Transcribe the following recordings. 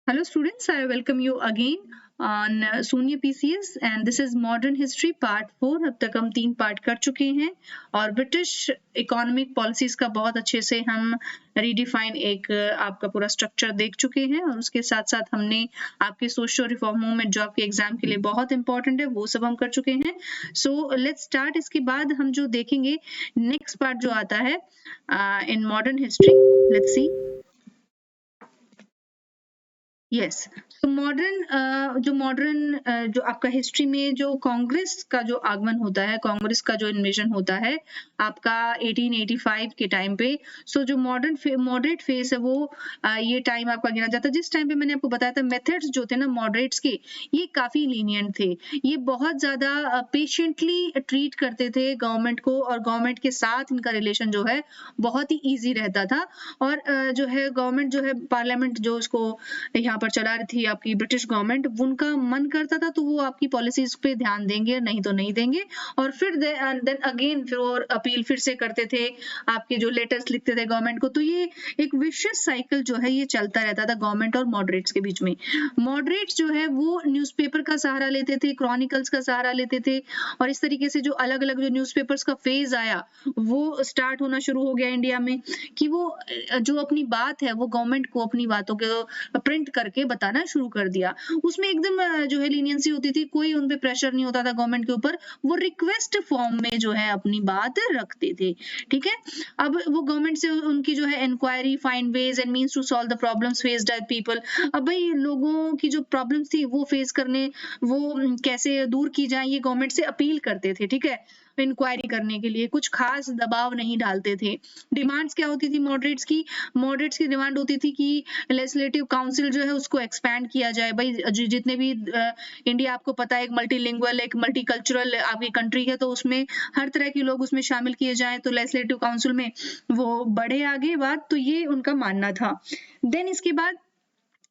Hello students, I welcome you again on Sunya PCS and this is Modern History Part 4। अब तक हम 3 part कर चुके हैं और ब्रिटिश इकोनॉमिक पॉलिसीज का बहुत अच्छे से हम रीडिफाइन एक आपका पूरा स्ट्रक्चर देख चुके हैं और उसके साथ साथ हमने आपके सोशल रिफॉर्म मूवमेंट जो आपके एग्जाम के लिए बहुत इंपॉर्टेंट है वो सब हम कर चुके हैं। So let's start. इसके बाद हम जो देखेंगे नेक्स्ट पार्ट जो आता है in modern history, let's see. Yes, तो मॉडर्न जो आपका हिस्ट्री में जो कांग्रेस का जो आगमन होता है, कांग्रेस का जो इन्वेजन होता है आपका 1885 के टाइम पे। सो जो मॉडरेट फेस है वो ये टाइम आपका गिना जाता है। जिस टाइम पे मैंने आपको बताया था मेथड्स जो थे ना मॉडरेट्स के, ये काफी लीनियंट थे। ये बहुत ज्यादा पेशेंटली ट्रीट करते थे गवर्नमेंट को और गवर्नमेंट के साथ इनका रिलेशन जो है बहुत ही ईजी रहता था। और जो है गवर्नमेंट जो है पार्लियामेंट जो उसको यहाँ पर चला रही थी आपकी ब्रिटिश गवर्नमेंट, उनका मन करता था तो वो आपकी पॉलिसीज पे ध्यान देंगे, नहीं तो नहीं देंगे। और फिर देन अगेन फिर और अपील फिर से करते थे, आपके जो लेटर्स लिखते थे गवर्नमेंट को। तो ये एक विशियस साइकिल जो है ये चलता रहता था गवर्नमेंट और मॉडरेट्स के बीच में। मॉडरेट्स जो है वो न्यूज़पेपर का सहारा लेते थे, क्रॉनिकल्स का सहारा लेते थे और इस तरीके से जो अलग अलग जो न्यूज़पेपर्स का फेज आया वो स्टार्ट होना शुरू हो गया इंडिया में कि वो जो अपनी बात है वो गवर्नमेंट को अपनी बातों को प्रिंट करके बताना शुरू कर दिया। उसमें एकदम जो है लीनियंसी होती थी, कोई उन पे प्रेशर नहीं होता था गवर्नमेंट के ऊपर। वो रिक्वेस्ट फॉर्म में जो है अपनी बात रखते थे। ठीक है, अब वो गवर्नमेंट से उनकी जो है inquiry, find ways and means to solve the problems faced by people. अब भाई लोगों की जो प्रॉब्लम्स थी वो फेस करने, वो कैसे दूर की जाए, ये गवर्नमेंट से अपील करते थे। ठीक है, इंक्वायरी करने के लिए कुछ खास दबाव नहीं डालते थे। डिमांड्स क्या होती थी मॉडरेट्स की? मॉडरेट्स की डिमांड होती थी कि लेजिस्लेटिव काउंसिल जो है उसको एक्सपैंड किया जाए। भाई जितने भी इंडिया आपको पता है एक मल्टीलिंगुअल, एक मल्टीकल्चरल आपकी कंट्री है, तो उसमें हर तरह के लोग उसमें शामिल किए जाएं, तो लेजिस्लेटिव काउंसिल में वो बढ़े आगे बात। तो ये उनका मानना था। देन इसके बाद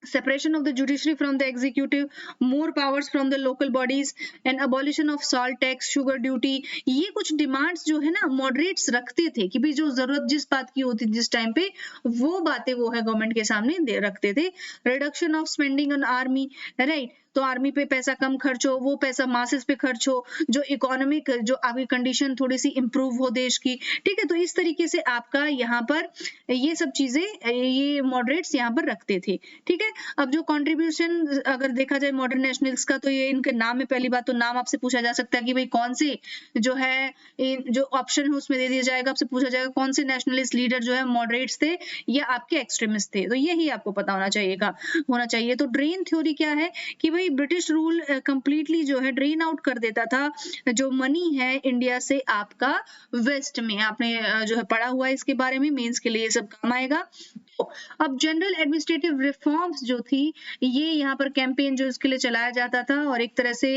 separation of the judiciary from the executive, more powers from the local bodies and abolition of salt tax, sugar duty। ये कुछ डिमांड्स जो है ना मॉडरेट्स रखते थे कि भाई जो जरूरत जिस बात की होती थी जिस टाइम पे, वो बातें वो है गवर्नमेंट के सामने दे रखते थे। Reduction of spending on army, right, तो आर्मी पे पैसा कम खर्च हो, वो पैसा मासेस पे खर्च हो, जो इकोनॉमिक जो आपकी कंडीशन थोड़ी सी इंप्रूव हो देश की। ठीक है, तो इस तरीके से आपका यहाँ पर ये सब चीजें ये मॉडरेट्स यहाँ पर रखते थे। ठीक है, अब जो कंट्रीब्यूशन अगर देखा जाए मॉडर्न नेशनल्स का, तो ये इनके नाम में पहली बात तो नाम आपसे पूछा जा सकता है कि भाई कौन से जो है जो ऑप्शन है उसमें दे दिया जाएगा, आपसे पूछा जाएगा कौन से नेशनलिस्ट लीडर जो है मॉडरेट्स थे या आपके एक्सट्रीमिस्ट थे। तो यही आपको पता होना चाहिए। तो ड्रेन थ्योरी क्या है कि भाई ब्रिटिश रूल कंप्लीटली जो है ड्रेन आउट कर देता था जो मनी है इंडिया से आपका वेस्ट में। आपने जो है पढ़ा हुआ है इसके बारे में, मेंस के लिए ये सब काम आएगा। तो अब जनरल एडमिनिस्ट्रेटिव रिफॉर्म्स जो थी ये यहाँ पर कैंपेन जो इसके लिए चलाया जाता था और एक तरह से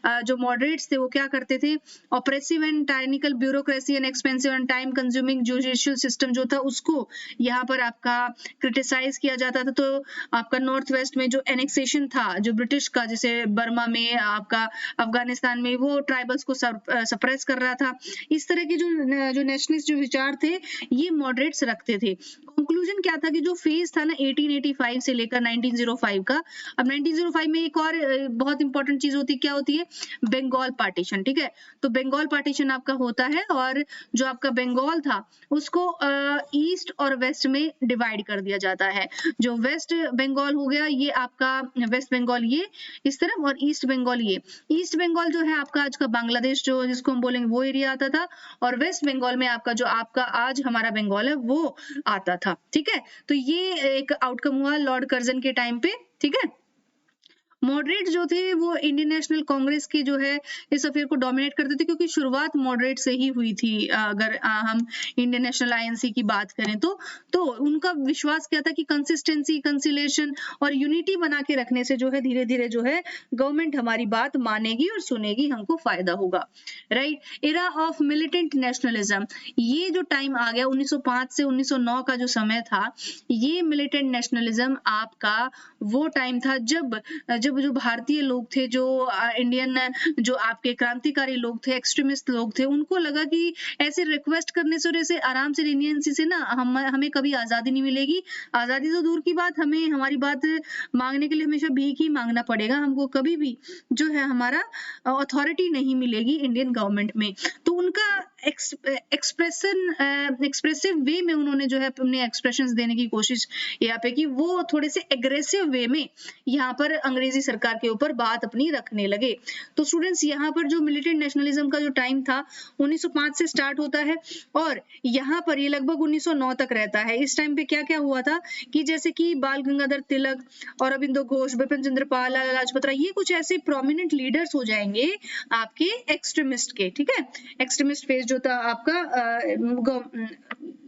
जो मॉडरेट्स थे वो क्या करते थे, oppressive and tyrannical bureaucracy and expensive and time consuming judicial system जो था उसको यहाँ पर आपका क्रिटिसाइज किया जाता था। तो आपका नॉर्थ वेस्ट में जो एनेक्सेशन था जो ब्रिटिश का, जैसे बर्मा में, आपका अफगानिस्तान में, वो ट्राइबल्स को सप्रेस कर रहा था। इस तरह के जो नेशनलिस्ट जो विचार थे ये मॉडरेट्स रखते थे। कंक्लूजन क्या था कि जो फेज था ना 1885 से लेकर 1905 का, अब 1905 में एक और बहुत इंपॉर्टेंट चीज होती क्या होती है, बंगाल पार्टीशन। ठीक है, तो बंगाल पार्टीशन आपका होता है और जो आपका बंगाल था उसको ईस्ट और वेस्ट में डिवाइड कर दिया जाता है। जो वेस्ट बंगाल हो गया ये आपका, वेस्ट बंगाल ये इस तरफ और ईस्ट बंगाल ये। ईस्ट बंगाल जो है आपका आज का बांग्लादेश जो जिसको हम बोलेंगे वो एरिया आता था, और वेस्ट बंगाल में आपका जो आपका आज हमारा बंगाल है वो आता था। ठीक है, तो ये एक आउटकम हुआ लॉर्ड कर्जन के टाइम पे। ठीक है, मॉडरेट जो थे वो इंडियन नेशनल कांग्रेस की जो है इस अफेयर को डोमिनेट करते थे, क्योंकि शुरुआत मॉडरेट से ही हुई थी। अगर हम इंडियन नेशनल आईएनसी की बात करें तो उनका विश्वास क्या था कि कंसिस्टेंसी, कंसिलेशन और यूनिटी बना के रखने से जो है धीरे धीरे जो है गवर्नमेंट हमारी बात मानेगी और सुनेगी, हमको फायदा होगा। Right, era of militant nationalism, ये जो टाइम आ गया 1905 से 1909 का जो समय था, ये मिलिटेंट नेशनलिज्म आपका वो टाइम था जब जब जो भारतीय लोग थे, जो इंडियन जो आपके क्रांतिकारी लोग थे, एक्सट्रीमिस्ट लोग थे, उनको लगा कि ऐसे रिक्वेस्ट करने से और ऐसे आराम से लीनियंसी से ना हमें कभी आज़ादी नहीं मिलेगी। आज़ादी तो दूर की बात, हमें हमारी बात माँगने के लिए हमेशा भीख ही माँगना पड़ेगा। हमको कभी भी जो है हमारा अथॉरिटी नहीं मिलेगी इंडियन गवर्नमेंट में। तो उनका एक्सप्रेसिव वे में उन्होंने जो है अपने एक्सप्रेशंस देने की कोशिश यहाँ पे की। वो थोड़े से एग्रेसिव वे में यहाँ पर अंग्रेजी सरकार के ऊपर बात अपनी रखने लगे। तो स्टूडेंट्स, यहाँ पर जो मिलिटेंट नेशनलिज्म का जो टाइम था 1905 से स्टार्ट होता है और यहाँ पर ये लगभग 1909 तक रहता है। इस टाइम पे क्या क्या हुआ था कि जैसे कि बाल गंगाधर तिलक, अरबिंदो घोष, बिपिन चंद्र पाल, लाला लाजपत राय, ये कुछ ऐसे प्रोमिनेंट लीडर्स हो जाएंगे आपके एक्सट्रीमिस्ट के। ठीक है, एक्सट्रीमिस्ट फेज जो था आपका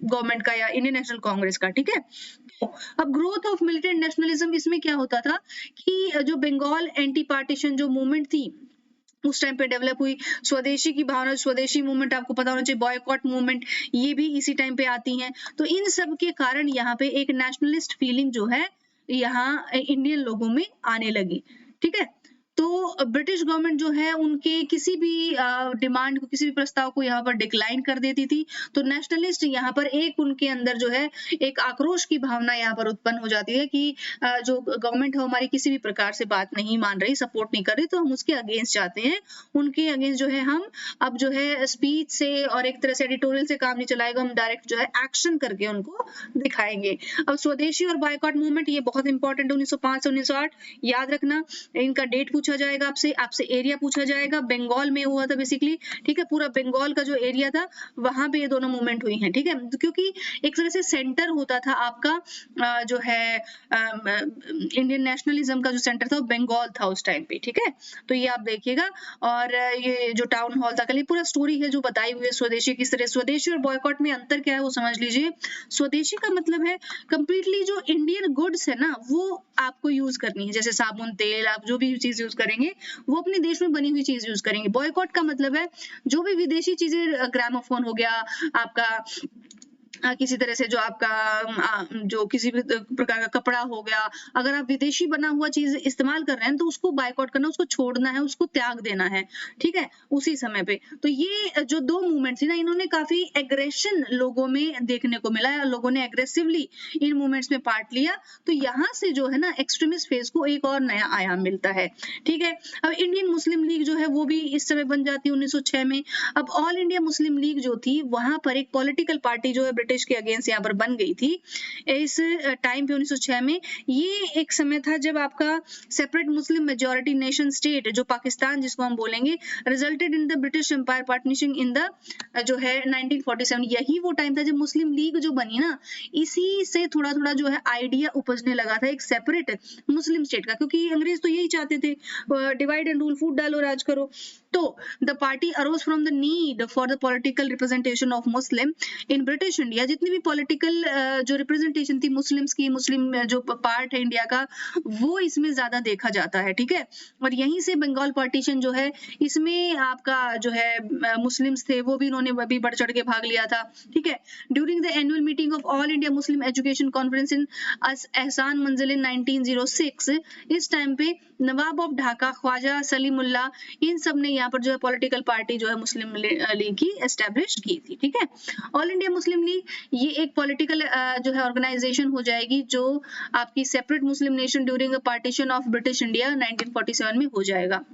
गवर्नमेंट का या इंडियन नेशनल कांग्रेस का। ठीक है, अब ग्रोथ ऑफ मिलिटेंट नेशनलिज्म, इसमें क्या होता था कि जो बंगाल एंटी पार्टीशन जो मूवमेंट थी उस टाइम पे डेवलप हुई। स्वदेशी की भावना, स्वदेशी मूवमेंट आपको पता होना चाहिए, बॉयकॉट मूवमेंट, ये भी इसी टाइम पे आती हैं। तो इन सब के कारण यहाँ पे एक नेशनलिस्ट फीलिंग जो है यहाँ इंडियन लोगों में आने लगी। ठीक है, तो ब्रिटिश गवर्नमेंट जो है उनके किसी भी डिमांड को, किसी भी प्रस्ताव को यहाँ पर डिक्लाइन कर देती थी। तो नेशनलिस्ट यहाँ पर एक उनके अंदर जो है एक आक्रोश की भावना यहाँ पर उत्पन्न हो जाती है कि जो गवर्नमेंट है हमारी किसी भी प्रकार से बात नहीं मान रही, सपोर्ट नहीं कर रही, तो हम उसके अगेंस्ट जाते हैं। उनके अगेंस्ट जो है हम अब जो है स्पीच से और एक तरह से एडिटोरियल से काम नहीं चलाएगा, हम डायरेक्ट जो है एक्शन करके उनको दिखाएंगे। अब स्वदेशी और बॉयकॉट मूवमेंट ये बहुत इंपॉर्टेंट है, 1905 से 1908 याद रखना। इनका डेट पूछा जाएगा आपसे एरिया पूछा जाएगा। बंगाल में हुआ था बेसिकली। ठीक है, पूरा बंगाल का जो एरिया था वहां पे ये दोनों मूवमेंट हुई हैं। ठीक है, क्योंकि एक तरह से सेंटर होता था आपका जो है इंडियन नेशनलिज्म का जो सेंटर था वो बंगाल था उस टाइम पे। ठीक है, तो ये आप देखिएगा। और ये जो टाउन हॉल था, कल ये पूरा स्टोरी है जो बताई हुई है स्वदेशी किस तरह। स्वदेशी और बॉयकॉट में अंतर क्या है वो समझ लीजिए। स्वदेशी का मतलब है कंप्लीटली जो इंडियन गुड्स है ना वो आपको यूज करनी है, जैसे साबुन, तेल, आप जो भी चीज यूज करेंगे वो अपने देश में बनी हुई चीज यूज करेंगे। बॉयकॉट का मतलब है जो भी विदेशी चीजें, ग्रामोफोन हो गया आपका, किसी तरह से जो आपका जो किसी भी प्रकार का कपड़ा हो गया, अगर आप विदेशी बना हुआ चीज इस्तेमाल कर रहे हैं तो उसको बायकॉट करना, उसको छोड़ना है, उसको त्याग देना है। ठीक है, उसी समय पे। तो ये जो दो मूवमेंट थी ना, इन्होंने काफी एग्रेशन लोगों में देखने को मिला है, लोगों ने एग्रेसिवली इन मूवमेंट्स में पार्ट लिया। तो यहाँ से जो है ना एक्सट्रीमिस्ट फेज को एक और नया आयाम मिलता है। ठीक है, अब इंडियन मुस्लिम लीग जो है वो भी इस समय बन जाती है 1906 में। अब ऑल इंडिया मुस्लिम लीग जो थी वहां पर एक पॉलिटिकल पार्टी जो है ब्रिटिश के अगेंस्ट यहाँ पर बन गई थी इस टाइम पे 1906 में। ये एक समय था जब आपका separate Muslim majority nation state जो पाकिस्तान जिसको हम बोलेंगे resulted in the British empire partitioning in the जो है 1947। यही वो टाइम था जब मुस्लिम लीग जो बनी ना, इसी से थोड़ा थोड़ा जो है आइडिया उपजने लगा था एक सेपरेट मुस्लिम स्टेट का, क्योंकि अंग्रेज तो यही चाहते थे, डिवाइड एंड रूल, फूट डालो राज करो। तो the party arrows from the need for the political representation of Muslim in British India. जितनी भी पॉलिटिकल जो रिप्रेजेंटेशन थी मुस्लिम्स की, मुस्लिम जो पार्ट है इंडिया का, वो इसमें ज्यादा देखा जाता है। ठीक है, और यहीं से बंगाल पार्टीशन जो है इसमें आपका जो है मुस्लिम्स थे वो भी इन्होंने भी बढ़ चढ़ के भाग लिया था। ठीक है, during the annual meeting of all India Muslim education conference in एहसान मंजिल इन 1906, इस टाइम पे नवाब ऑफ ढाका, ख्वाजा सलीमुल्लाह, इन सब ने यहाँ पर जो है पॉलिटिकल पार्टी जो है मुस्लिम लीग की एस्टेब्लिश की थी। ठीक है, ऑल इंडिया मुस्लिम लीग ये एक पॉलिटिकल जो है ऑर्गेनाइजेशन हो जाएगी जो आपकी separate Muslim nation during a partition of British India 1947 में हो जाएगा।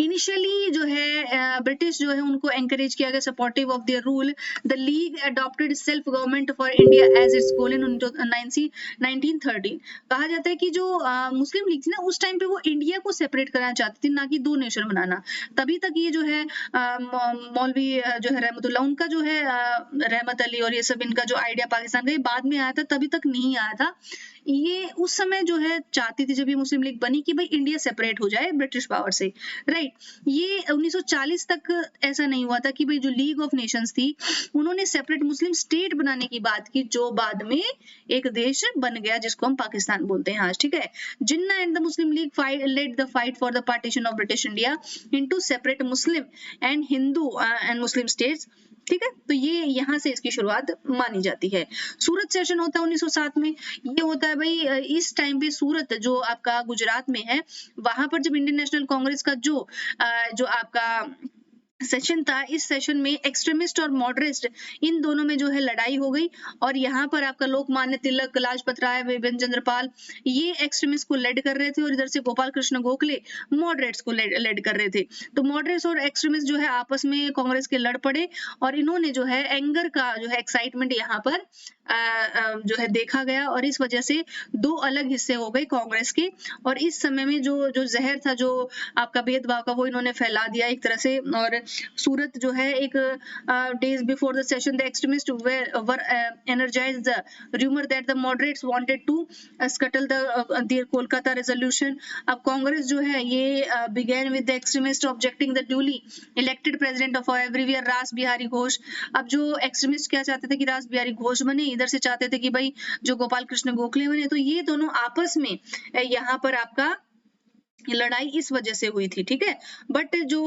इनिशियली जो है ब्रिटिश जो है उनको एंकरेज किया गया, supportive of their rule. The league adopted self government for India as its goal in 1913। कहा जाता है कि जो मुस्लिम लीग थी ना उस टाइम पे वो इंडिया को सेपरेट करना चाहती थी, ना कि दो नेशन बनाना। तभी तक ये जो है मौलवी जो है रहमतुल्लाह, उनका जो है रहमत अली और ये सब इनका जो आइडिया पाकिस्तान का ये बाद में आया था, तभी तक नहीं आया था। ये उस समय जो है चाहती थी जब ये मुस्लिम लीग बनी कि भाई इंडिया सेपरेट हो जाए ब्रिटिश पावर से, राइट। ये 1940 तक ऐसा नहीं हुआ था कि भाई जो लीग ऑफ नेशंस थी उन्होंने सेपरेट मुस्लिम स्टेट बनाने की बात की, जो बाद में एक देश बन गया जिसको हम पाकिस्तान बोलते हैं आज। ठीक है, Jinnah and the Muslim league led the fight for the partition of British India into separate Muslim and Hindu and Muslim states. ठीक है, तो ये यहाँ से इसकी शुरुआत मानी जाती है। सूरत सेशन होता है 1907 में। ये होता है भाई इस टाइम पे सूरत जो आपका गुजरात में है, वहां पर जब इंडियन नेशनल कांग्रेस का जो आपका सेशन था, इस सेशन में एक्सट्रीमिस्ट और मॉडरेट इन दोनों में जो है लड़ाई हो गई, और यहाँ पर आपका लोकमान्य तिलक, लाजपत राय, बिपिन चंद्र पाल ये एक्सट्रीमिस्ट को लेड कर रहे थे, और इधर से गोपाल कृष्ण गोखले मॉडरेट्स को लेड कर रहे थे। तो मॉडरेट्स और एक्सट्रीमिस्ट जो है आपस में कांग्रेस के लड़ पड़े, और इन्होंने जो है एंगर का जो है एक्साइटमेंट यहाँ पर जो है देखा गया, और इस वजह से दो अलग हिस्से हो गए कांग्रेस के। और इस समय में जो जो जहर था, जो आपका भेदभाव का, वो इन्होंने फैला दिया एक तरह से। और सूरत जो है एक days before the session the extremists were energized the rumor that the moderates wanted to scuttle their Kolkata resolution। अब कांग्रेस जो है ये began with the extremists objecting the duly elected president of everywhere रास बिहारी घोष। अब जो एक्सट्रीमिस्ट क्या चाहते थे कि रास बिहारी घोष बने, इधर से चाहते थे कि भाई जो गोपाल कृष्ण गोखले बने। तो ये दोनों आपस में यहाँ पर आपका लड़ाई इस वजह से हुई थी, ठीक है। बट जो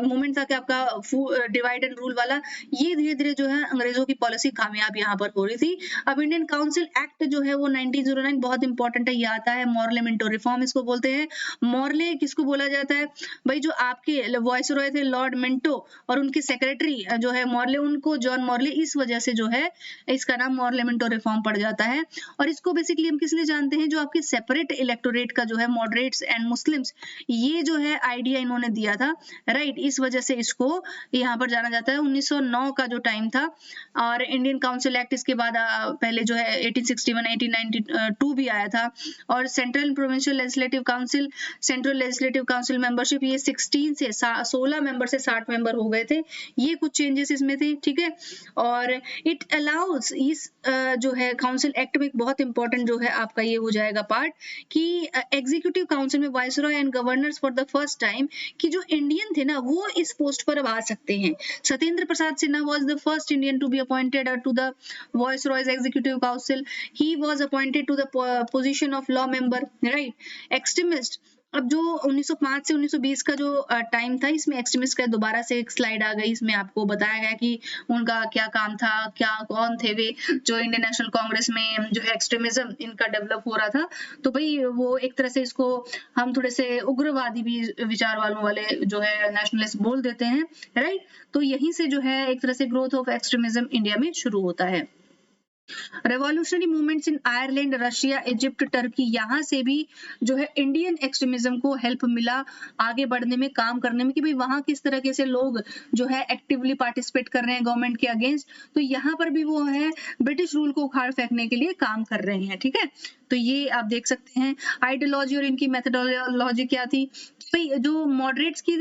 मूवमेंट था कि आपका डिवाइड एंड रूल वाला, ये धीरे धीरे जो है अंग्रेजों की पॉलिसी कामयाब यहाँ पर हो रही थी। अब इंडियन काउंसिल एक्ट जो है वो 1909 बहुत इंपॉर्टेंट है, ये आता है मॉर्ले मिंटो रिफॉर्म इसको बोलते हैं। मॉर्ले किसको बोला जाता है भाई, जो आपके वॉइस रॉय थे लॉर्ड मिंटो और उनके सेक्रेटरी जो है मॉर्ले, उनको जॉन मॉर्ले, इस वजह से जो है इसका नाम मॉर्ले मिंटो रिफॉर्म पड़ जाता है। और इसको बेसिकली हम किस लिए जानते हैं, जो आपके सेपरेट इलेक्टोरेट का जो है मॉडरेट्स एंड मुस्लिम्स, ये जो है आइडिया इन्होंने दिया था, राइट। इस वजह से इसको यहाँ पर जाना जाता है। 1909 का जो टाइम था, और इंडियन काउंसिल एक्ट इसके बाद पहले जो है 1861 1892 भी आया था। और central provincial legislative council, central legislative council membership ये 16 मेंबर से 60 मेंबर हो गए थे। ये कुछ चेंजेस इसमें थे, ठीक है। और इट अलाउज, इस जो है काउंसिल एक्ट में एक बहुत इंपॉर्टेंट जो है आपका ये हो जाएगा पार्ट, कि एग्जीक्यूटिव काउंसिल में viceroy and governors for the first time, कि जो इंडियन थे ना वो इस पोस्ट पर अब आ सकते हैं। Satyendra Prasad Sinha was the first Indian to be appointed to the viceroy's executive council. He was appointed to the position of law member, right. Extremist, अब जो 1905 से 1920 का जो टाइम था, इसमें एक्सट्रीमिस्ट का दोबारा से एक स्लाइड आ गई। इसमें आपको बताया गया कि उनका क्या काम था, क्या कौन थे वे जो इंडियन नेशनल कांग्रेस में जो है एक्सट्रीमिज्म इनका डेवलप हो रहा था। तो भाई वो एक तरह से इसको हम थोड़े से उग्रवादी भी विचार वालों वाले जो है नेशनलिस्ट बोल देते हैं, राइट। तो यहीं से जो है एक तरह से ग्रोथ ऑफ एक्सट्रीमिज्म इंडिया में शुरू होता है। रेवोल्यूशनरी मूवमेंट्स इन आयरलैंड, रशिया, इजिप्ट, टर्की, यहाँ से भी जो है इंडियन एक्सट्रीमिज्म को हेल्प मिला आगे बढ़ने में, काम करने में, कि भाई वहां किस तरीके से लोग जो है एक्टिवली पार्टिसिपेट कर रहे हैं गवर्नमेंट के अगेंस्ट। तो यहाँ पर भी वो है ब्रिटिश रूल को उखाड़ फेंकने के लिए काम कर रहे हैं, ठीक है। तो ये आप देख सकते हैं। आइडियोलॉजी और इनकी मेथोडोलॉजी क्या थी भाई, जो मॉडरेट्स की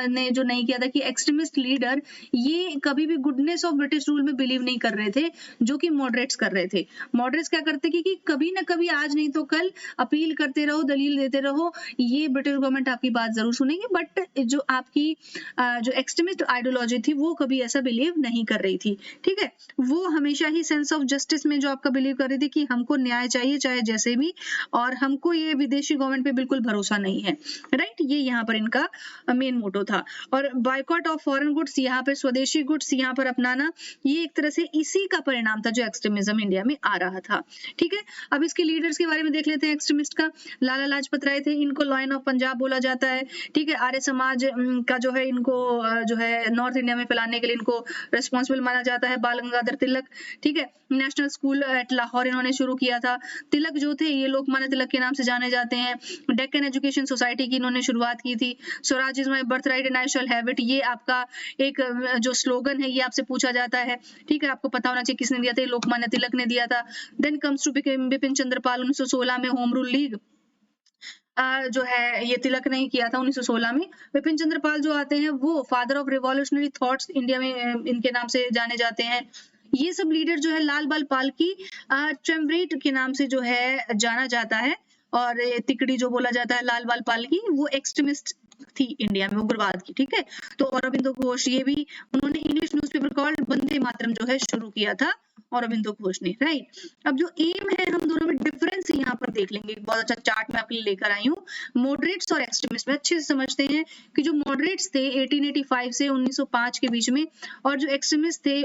ने जो नहीं किया था कि एक्सट्रीमिस्ट लीडर ये कभी भी गुडनेस ऑफ ब्रिटिश रूल में बिलीव नहीं कर रहे थे, जो कि मॉडरेट्स कर रहे थे। मॉडरेट्स क्या करते कि कभी ना कभी, आज नहीं तो कल, अपील करते रहो, दलील देते रहो, ये ब्रिटिश गवर्नमेंट आपकी बात जरूर सुनेगी। बट जो आपकी जो एक्सट्रीमिस्ट आइडियोलॉजी थी वो कभी ऐसा बिलीव नहीं कर रही थी, ठीक है। वो हमेशा ही सेंस ऑफ जस्टिस में जो आपका बिलीव कर रही थी कि हमको न्याय चाहिए चाहे जैसे भी, और हमको ये विदेशी गवर्नमेंट पे बिल्कुल भरोसा नहीं है, राइट। ये यहाँ पर इनका मेन मोटो था। और बायकॉट ऑफ फॉरेन गुड्स, यहाँ पर स्वदेशी गुड्स यहाँ पर अपनाना, ये एक तरह से इसी का परिणाम था जो एक्सट्रीमिज्म इंडिया में आ रहा था, ठीक है। अब इसके लीडर्स के बारे में देख लेते हैं एक्सट्रीमिस्ट का। लाला लाजपत राय थे, इनको लॉयन ऑफ पंजाब बोला जाता है, ठीक है। आर्य समाज का जो है इनको जो है नॉर्थ इंडिया में फैलाने के लिए इनको रिस्पॉन्सिबल माना जाता है। बाल गंगाधर तिलक, ठीक है, नेशनल स्कूल एट लाहौर इन्होंने शुरू किया था। तिलक जो थे ये लोकमान्य तिलक के नाम से जाने जाते हैं। डेक्कन एजुकेशन सोसाइटी की इन्होंने शुरुआत की थी। Swaraj is my birth right and I shall have it, ये आपका एक जो स्लोगन है ये आपसे पूछा जाता है, ठीक है। आपको पता होना चाहिए किसने दिया था, लोकमान्य तिलक ने दिया था। Then comes to Bipin Chandra Pal, 1916 में होम रूल लीग जो है ये तिलक ने किया था 1916 में। विपिन चंद्र पाल जो आते हैं वो father of revolutionary thoughts India में इनके नाम से जाने जाते हैं। ये सब लीडर जो है लाल बाल पालकी ट्रेम्ब्रेट के नाम से जो है जाना जाता है, और तिकड़ी जो बोला जाता है लाल बाल पालकी, वो एक्सट्रीमिस्ट थी इंडिया में, उग्रवाद की, ठीक है। तो अरविंदो घोष, ये भी उन्होंने English newspaper called Vande Mataram जो है शुरू किया था औरबिंदो घोष ने, राइट। अब जो एम है, हम दोनों में डिफरेंस यहाँ पर देख लेंगे। एक बहुत अच्छा चार्ट मैं आपके लिए लेकर आई हूँ मॉडरेट्स और एक्सट्रीमिस्ट में। अच्छे से समझते हैं कि जो मॉडरेट्स थे 1885 से 1905 के बीच में, और जो एक्सट्रीमिस्ट थे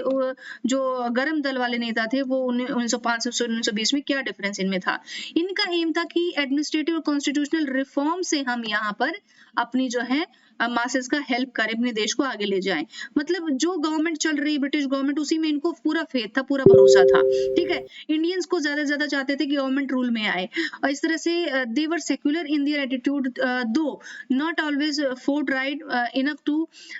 जो गरम दल वाले नेता थे वो 1905 से 1920 में, क्या डिफरेंस इनमें था। इनका एम था कि एडमिनिस्ट्रेटिव और कॉन्स्टिट्यूशनल रिफॉर्म से हम यहाँ पर अपनी जो है मासेस का हेल्प करें, अपने देश को आगे ले जाएं। मतलब जो गवर्नमेंट चल रही ब्रिटिश गवर्नमेंट, उसी में इनको पूरा फेथ था, पूरा भरोसा था, ठीक है। इंडियंस को ज्यादा से ज्यादा चाहते थे कि गवर्नमेंट रूल में आए, और इस तरह से they were secular in their attitude though not always forward right enough to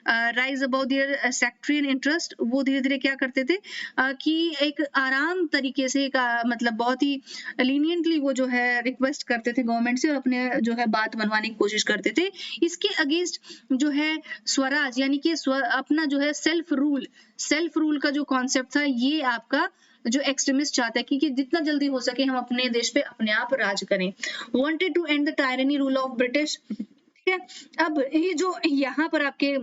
rise above their sectarian interest. वो धीरे धीरे क्या करते थे कि एक आराम तरीके से मतलब बहुत ही लीनियंटली वो जो है रिक्वेस्ट करते थे गवर्नमेंट से, और अपने जो है बात मनवाने की कोशिश करते थे। इसके अगेंस्ट जो है स्वराज, यानी कि अपना जो है सेल्फ रूल का जो कॉन्सेप्ट था, ये आपका जो एक्सट्रीमिस्ट चाहता है कि जितना जल्दी हो सके हम अपने देश पे अपने आप राज करें। Wanted to end the tyranny rule of British, ठीक है। अब ये जो यहाँ पर आपके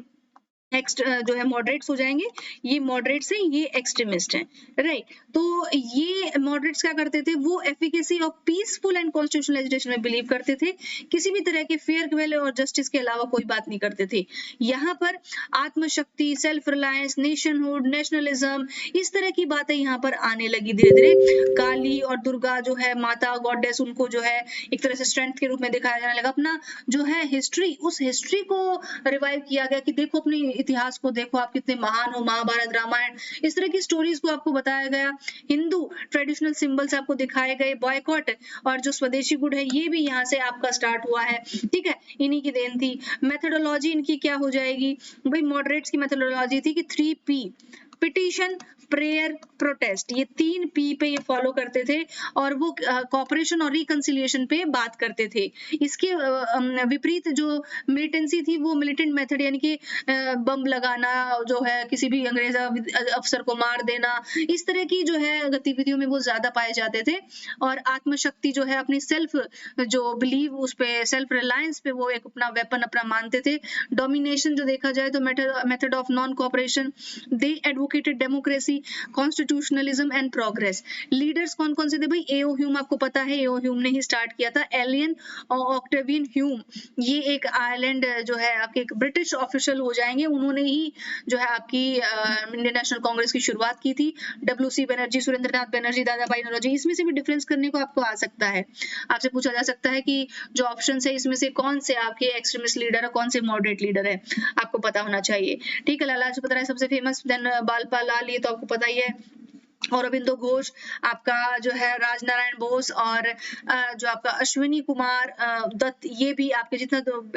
नेक्स्ट जो है मॉडरेट्स हो जाएंगे, ये मॉडरेट्स हैं, ये एक्सट्रीमिस्ट हैं, राइट। तो ये मॉडरेट्स क्या करते थे, वो efficacy of peaceful and constitutional agitation में बिलीव करते थे, किसी भी तरह के फेयर ट्रायल और जस्टिस के अलावा कोई बात नहीं करते थे। यहाँ पर आत्मशक्ति, सेल्फ रिलायंस, नेशनहुड, नेशनलिज्म, इस तरह की बातें यहाँ पर आने लगी धीरे धीरे। काली और दुर्गा जो है माता गॉडेस, उनको जो है एक तरह से स्ट्रेंथ के रूप में दिखाया जाने लगा। अपना जो है हिस्ट्री, उस हिस्ट्री को रिवाइव किया गया कि देखो अपने इतिहास को देखो, आप कितने महान हो, महाभारत, रामायण, इस तरह की स्टोरीज को आपको बताया गया। हिंदू ट्रेडिशनल सिंबल्स आपको दिखाए गए। बॉयकॉट और जो स्वदेशी गुड है, ये भी यहाँ से आपका स्टार्ट हुआ है, ठीक है, इन्हीं की देन थी। मेथोडोलॉजी इनकी क्या हो जाएगी भाई, मॉडरेट्स की मेथोडोलॉजी थी कि 3P, पिटीशन, प्रेयर, प्रोटेस्ट, ये 3P पे ये फॉलो करते थे, और वो कॉपरेशन और रिकंसिलिएशन पे बात करते थे। इसके विपरीत जो मिलिटेंसी थी, वो मिलिटेंट मेथड, यानी कि बम लगाना, जो है किसी भी अंग्रेज अफसर को मार देना, इस तरह की जो है गतिविधियों में वो ज्यादा पाए जाते थे। और आत्मशक्ति जो है, अपनी सेल्फ जो बिलीव, उस पे सेल्फ रिलायंस पे वो एक अपना वेपन अपना मानते थे। डोमिनेशन जो देखा जाए तो method of non cooperation, they advocated democracy, constitutionalism and progress. Leaders कौन कौन से थे भाई, एओ ह्यूम आपको पता है, एओ ह्यूम ने ही स्टार्ट किया था। एलियन और ऑक्टेवियन ह्यूम, ये एक आयरलैंड जो है आपके एक ब्रिटिश ऑफिशियल हो जाएंगे, उन्होंने ही जो है आपकी इंडियन नेशनल कांग्रेस की शुरुआत की थी। डब्ल्यूसी बनर्जी, सुरेंद्रनाथ बनर्जी, दादाभाई नौरोजी। इसमें से भी डिफरेंस करने को आपको आ सकता है, आपसे पूछा जा सकता है कि जो ऑप्शन है इसमें से कौन से आपके एक्सट्रीमिस्ट लीडर है, कौन से मॉडरेट लीडर है, आपको पता होना चाहिए, ठीक है। लाला लाजपत राय सबसे फेमस, देन बालपाल लाल, ये तो आपको पता ही है। औरबिंदो घोष, आपका जो है राजनारायण बोस, और जो आपका अश्विनी कुमार दत्त, ये भी आपके जितना तो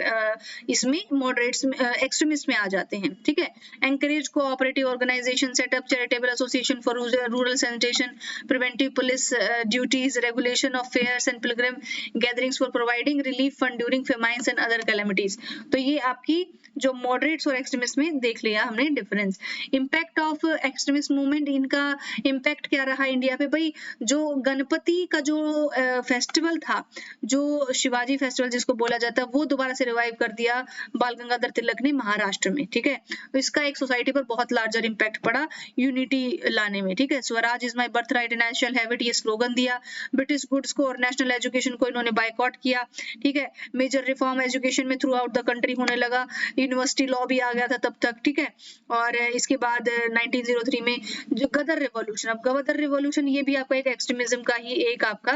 इसमें मॉडरेट्स एक्सट्रीमिस्ट में आ जाते हैं, ठीक है। Encourage cooperative organisation, setup charitable association for rural sanitation, preventive police duties, regulation of fairs and pilgrim gatherings for providing relief fund during famines and other calamities. तो ये आपकी जो मॉडरेट्स और एक्सट्रीमिस्ट में देख लिया हमने difference. Impact of extremist movement, इनका इम्पैक्ट क्या रहा इंडिया पे भाई, जो गणपति का जो फेस्टिवल था, जो शिवाजी फेस्टिवल जिसको बोला जाता है, वो दोबारा से रिवाइव कर दिया बाल गंगाधर तिलक ने महाराष्ट्र में, ठीक है। तो इसका एक सोसाइटी पर बहुत लार्जर इम्पैक्ट पड़ा यूनिटी लाने में, ठीक है। Swaraj is my birth right and I shall have it, ये स्लोगन दिया। ब्रिटिश गुड्स को और नेशनल एजुकेशन को इन्होंने बायकॉट किया, ठीक है। मेजर रिफॉर्म एजुकेशन में थ्रू आउट द कंट्री होने लगा, यूनिवर्सिटी लॉ भी आ गया था तब तक, ठीक है। और इसके बाद 1903 में जो गदर रिवॉल्यूशन, अब गदर रिवॉल्यूशन ये भी आपका एक एक्सट्रीमिज्म का ही एक आपका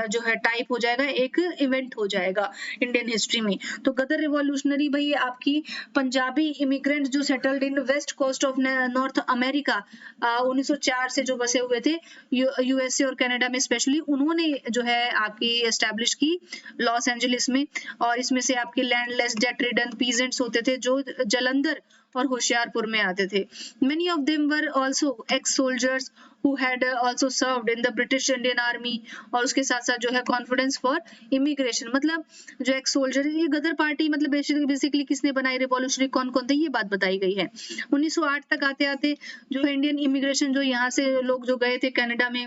जो है टाइप हो जाएगा, एक इवेंट हो जाएगा इंडियन हिस्ट्री में। तो गदर रिवॉल्यूशनरी भाई आपकी पंजाबी इमिग्रेंट जो settled in west coast of North America 1904 से जो बसे हुए थे यूएसए और कनाडा में स्पेशली, उन्होंने जो है आपकी एस्टैब्लिश की लॉस एंजलिस में। और इसमें से आपके लैंडलेस, डेट रिडन पीजेंट्स होते थे जो जलंधर और होशियारपुर में आते थे। Many of them were also x soldiers who had also served in the British Indian Army, और उसके साथ साथ जो है कॉन्फिडेंस फॉर इमिग्रेशन, मतलब जो एक्स सोल्जर, ये गदर पार्टी मतलब बेसिकली किसने बनाई, रिवॉल्यूशनरी कौन कौन थे, ये बात बताई गई है। 1908 तक आते आते जो है इंडियन इमिग्रेशन, जो यहाँ से लोग जो गए थे कनाडा में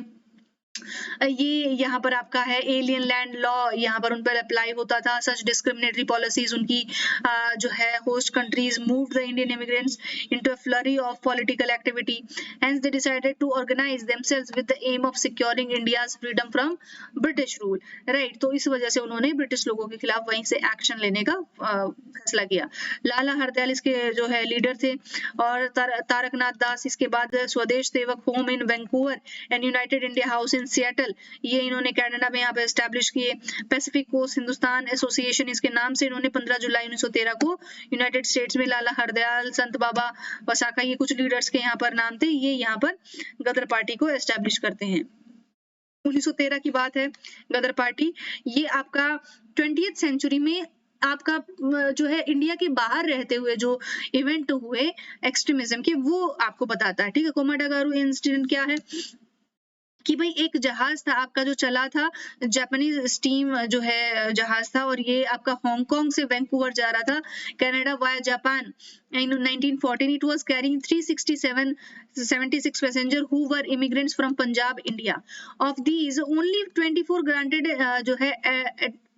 ये यहाँ पर आपका है एलियन लैंड लॉ, यहाँ पर उन पर अप्लाई होता था। सच डिस्क्रिमिनेटरी पॉलिसीज उनकी जो है host countries moved the Indian immigrants into a flurry of political activity, hence they decided to organize themselves with the aim of securing India's freedom from British rule, right. तो इस वजह से उन्होंने British लोगों के खिलाफ वहीं से एक्शन लेने का फैसला किया। लाला हरदयाल इसके जो है लीडर थे, और तारकनाथ दास इसके बाद स्वदेश सेवक home in Vancouver and United India house in Seattle, ये इन्होंने कनाडा में यहाँ पे एस्टैब्लिश किए। पैसिफिक कोस्ट हिंदुस्तान एसोसिएशन इसके नाम से इन्होंने 15 जुलाई 1913 को यूनाइटेड स्टेट्स में लाला हरदयाल, संत बाबा वसाका, ये कुछ लीडर्स के यहाँ पर नाम थे, ये यहाँ पर गदर पार्टी को एस्टैब्लिश करते हैं। 1913 की बात है। गदर पार्टी ये आपका 20th सेंचुरी में आपका जो है इंडिया के बाहर रहते हुए जो इवेंट हुए एक्सट्रीमिज्म के, वो आपको बताता है, ठीक है। कोमाडागारू इंसिडेंट क्या है कि भाई एक जहाज था आपका जो चला था, जापानीज स्टीम जो है जहाज था, और ये आपका हांगकांग से वैंकूवर जा रहा था Canada via Japan. In 1914 it was carrying 76 passengers who were immigrants from Punjab, India. Of these only 24 granted जो है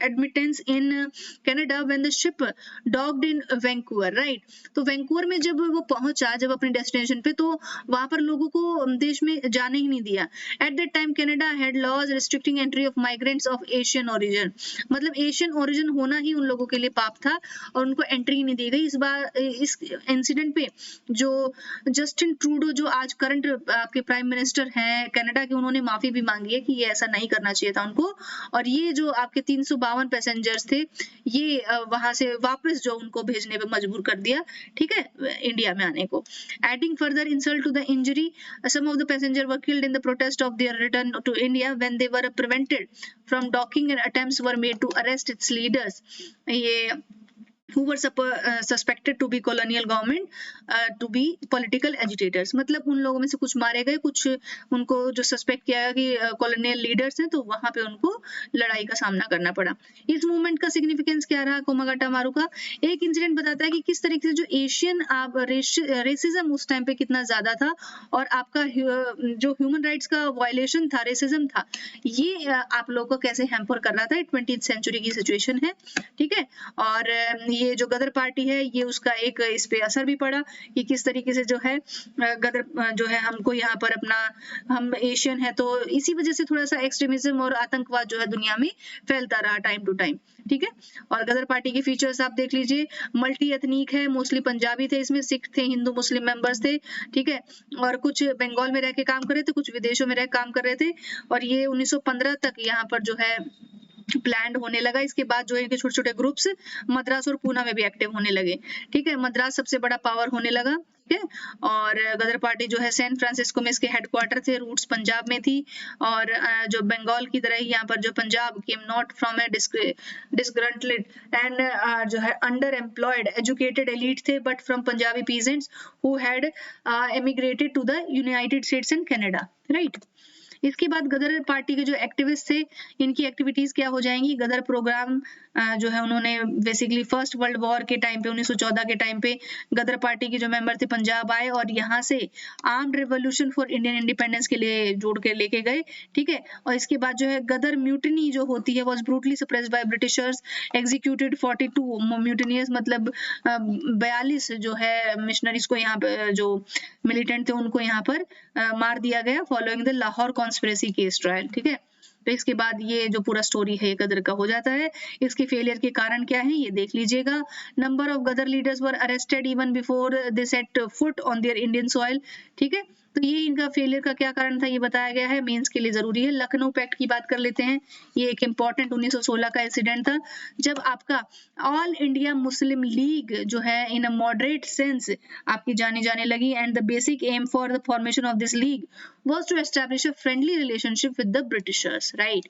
admittance in Canada when the ship docked in Vancouver, right? तो वैंकूवर में जब वो पहुंचा, जब अपने डेस्टिनेशन पे, तो वहां पर लोगों को देश में जाने ही नहीं दिया। At that time Canada had laws restricting entry of migrants of Asian origin, मतलब एशियन ओरिजिन होना ही उन लोगों के लिए पाप था और उनको एंट्री नहीं दी गई। इस बार इस इंसिडेंट पे जो जस्टिन ट्रूडो जो आज करंट आपके प्राइम मिनिस्टर हैं कनाडा के, उन्होंने माफी भी मांगी है कि ये ऐसा नहीं करना चाहिए था उनको, और ये जो आपके 352 पैसेंजर्स थे, ये वहां से वापस जो उनको भेजने पे मजबूर कर दिया, ठीक है, इंडिया में आने को। Adding further insult to the injury, some of the passengers were killed in the protest of their return to India when they were prevented from docking and attempts were made to arrest its leaders, ये who were suspected to be colonial government to be political agitators, मतलब उन लोगों में से कुछ मारे गए, कुछ उनको जो सस्पेक्ट किया गया कि कॉलोनियल लीडर्स हैं, तो वहां पे उनको लड़ाई का सामना करना पड़ा। इस मूवमेंट का सिग्निफिकेंस क्या रहा कोमागाटा मारू का? एक इंसिडेंट बताता है कि किस तरीके से जो एशियन रेसिज्म उस टाइम पे कितना ज्यादा था, और आपका जो ह्यूमन राइट्स का वायलेशन था, रेसिज्म था, ये आप लोगों को कैसे हैम्पर कर रहा था। 20th सेंचुरी की सिचुएशन है, ठीक है। और ये जो गदर पार्टी है, ये उसका एक इस पे असर भी पड़ा कि किस तरीके से जो है गदर जो है हमको यहाँ पर अपना, हम एशियन है तो इसी वजह से थोड़ा सा एक्सट्रीमिज्म और आतंकवाद जो है दुनिया में फैलता रहा टाइम टू टाइम, ठीक है। और गदर पार्टी के फीचर्स आप देख लीजिए, मल्टी एथनिक है, मोस्टली पंजाबी थे, इसमें सिख थे, हिंदू मुस्लिम मेंबर्स थे, ठीक है, और कुछ बंगाल में रह के काम कर रहे थे, कुछ विदेशों में रह काम कर रहे थे, और ये 1915 तक यहाँ पर जो है प्लान होने लगा। इसके बाद जो इनके छोटे छोटे ग्रुप्स मद्रास और पूना में भी एक्टिव होने लगे, ठीक है। मद्रास सबसे बड़ा पावर होने लगा, ठीक है। और गदर पार्टी जो है सैन फ्रांसिस्को में इसके हेडक्वार्टर थे, रूट्स पंजाब में थी, और जो बंगाल की तरह ही यहाँ पर जो Punjab came not from a disgruntled and जो है अंडर एम्प्लॉयड एजुकेटेड एलीट थे, but from Punjabi peasants who had emigrated to the United States and Canada, right. इसके बाद गदर पार्टी के जो एक्टिविस्ट थे, इनकी एक्टिविटीज क्या हो जाएंगी। गदर प्रोग्राम जो है उन्होंने बेसिकली फर्स्ट वर्ल्ड वॉर के टाइम पे 1914 के टाइम पे गदर पार्टी के जो मेंबर थे पंजाब आए, और यहाँ से armed revolution for Indian independence के लिए जोड़ के लेके गए, ठीक है। और इसके बाद जो है गदर म्यूटिनी जो होती है was brutally suppressed by Britishers, executed 42 mutineers, मतलब 42 जो है मिशनरीज को यहाँ पे जो मिलिटेंट थे उनको यहाँ पर मार दिया गया following the Lahore conspiracy case trial, ठीक है। तो इसके बाद ये जो पूरा स्टोरी है गदर का हो जाता है। इसके फेलियर के कारण क्या है ये देख लीजिएगा। Number of Ghadar leaders were arrested even before they set foot on their Indian soil, ठीक है। तो ये इनका फेलियर का क्या कारण था ये बताया गया है, मेंस के लिए जरूरी है। लखनऊ पैक्ट की बात कर लेते हैं, ये एक इंपॉर्टेंट 1916 का इंसिडेंट था, जब आपका ऑल इंडिया मुस्लिम लीग जो है इन अ मॉडरेट सेंस आपकी जानी जाने लगी, and the basic aim for the formation of this league was to establish a friendly relationship with the Britishers, right?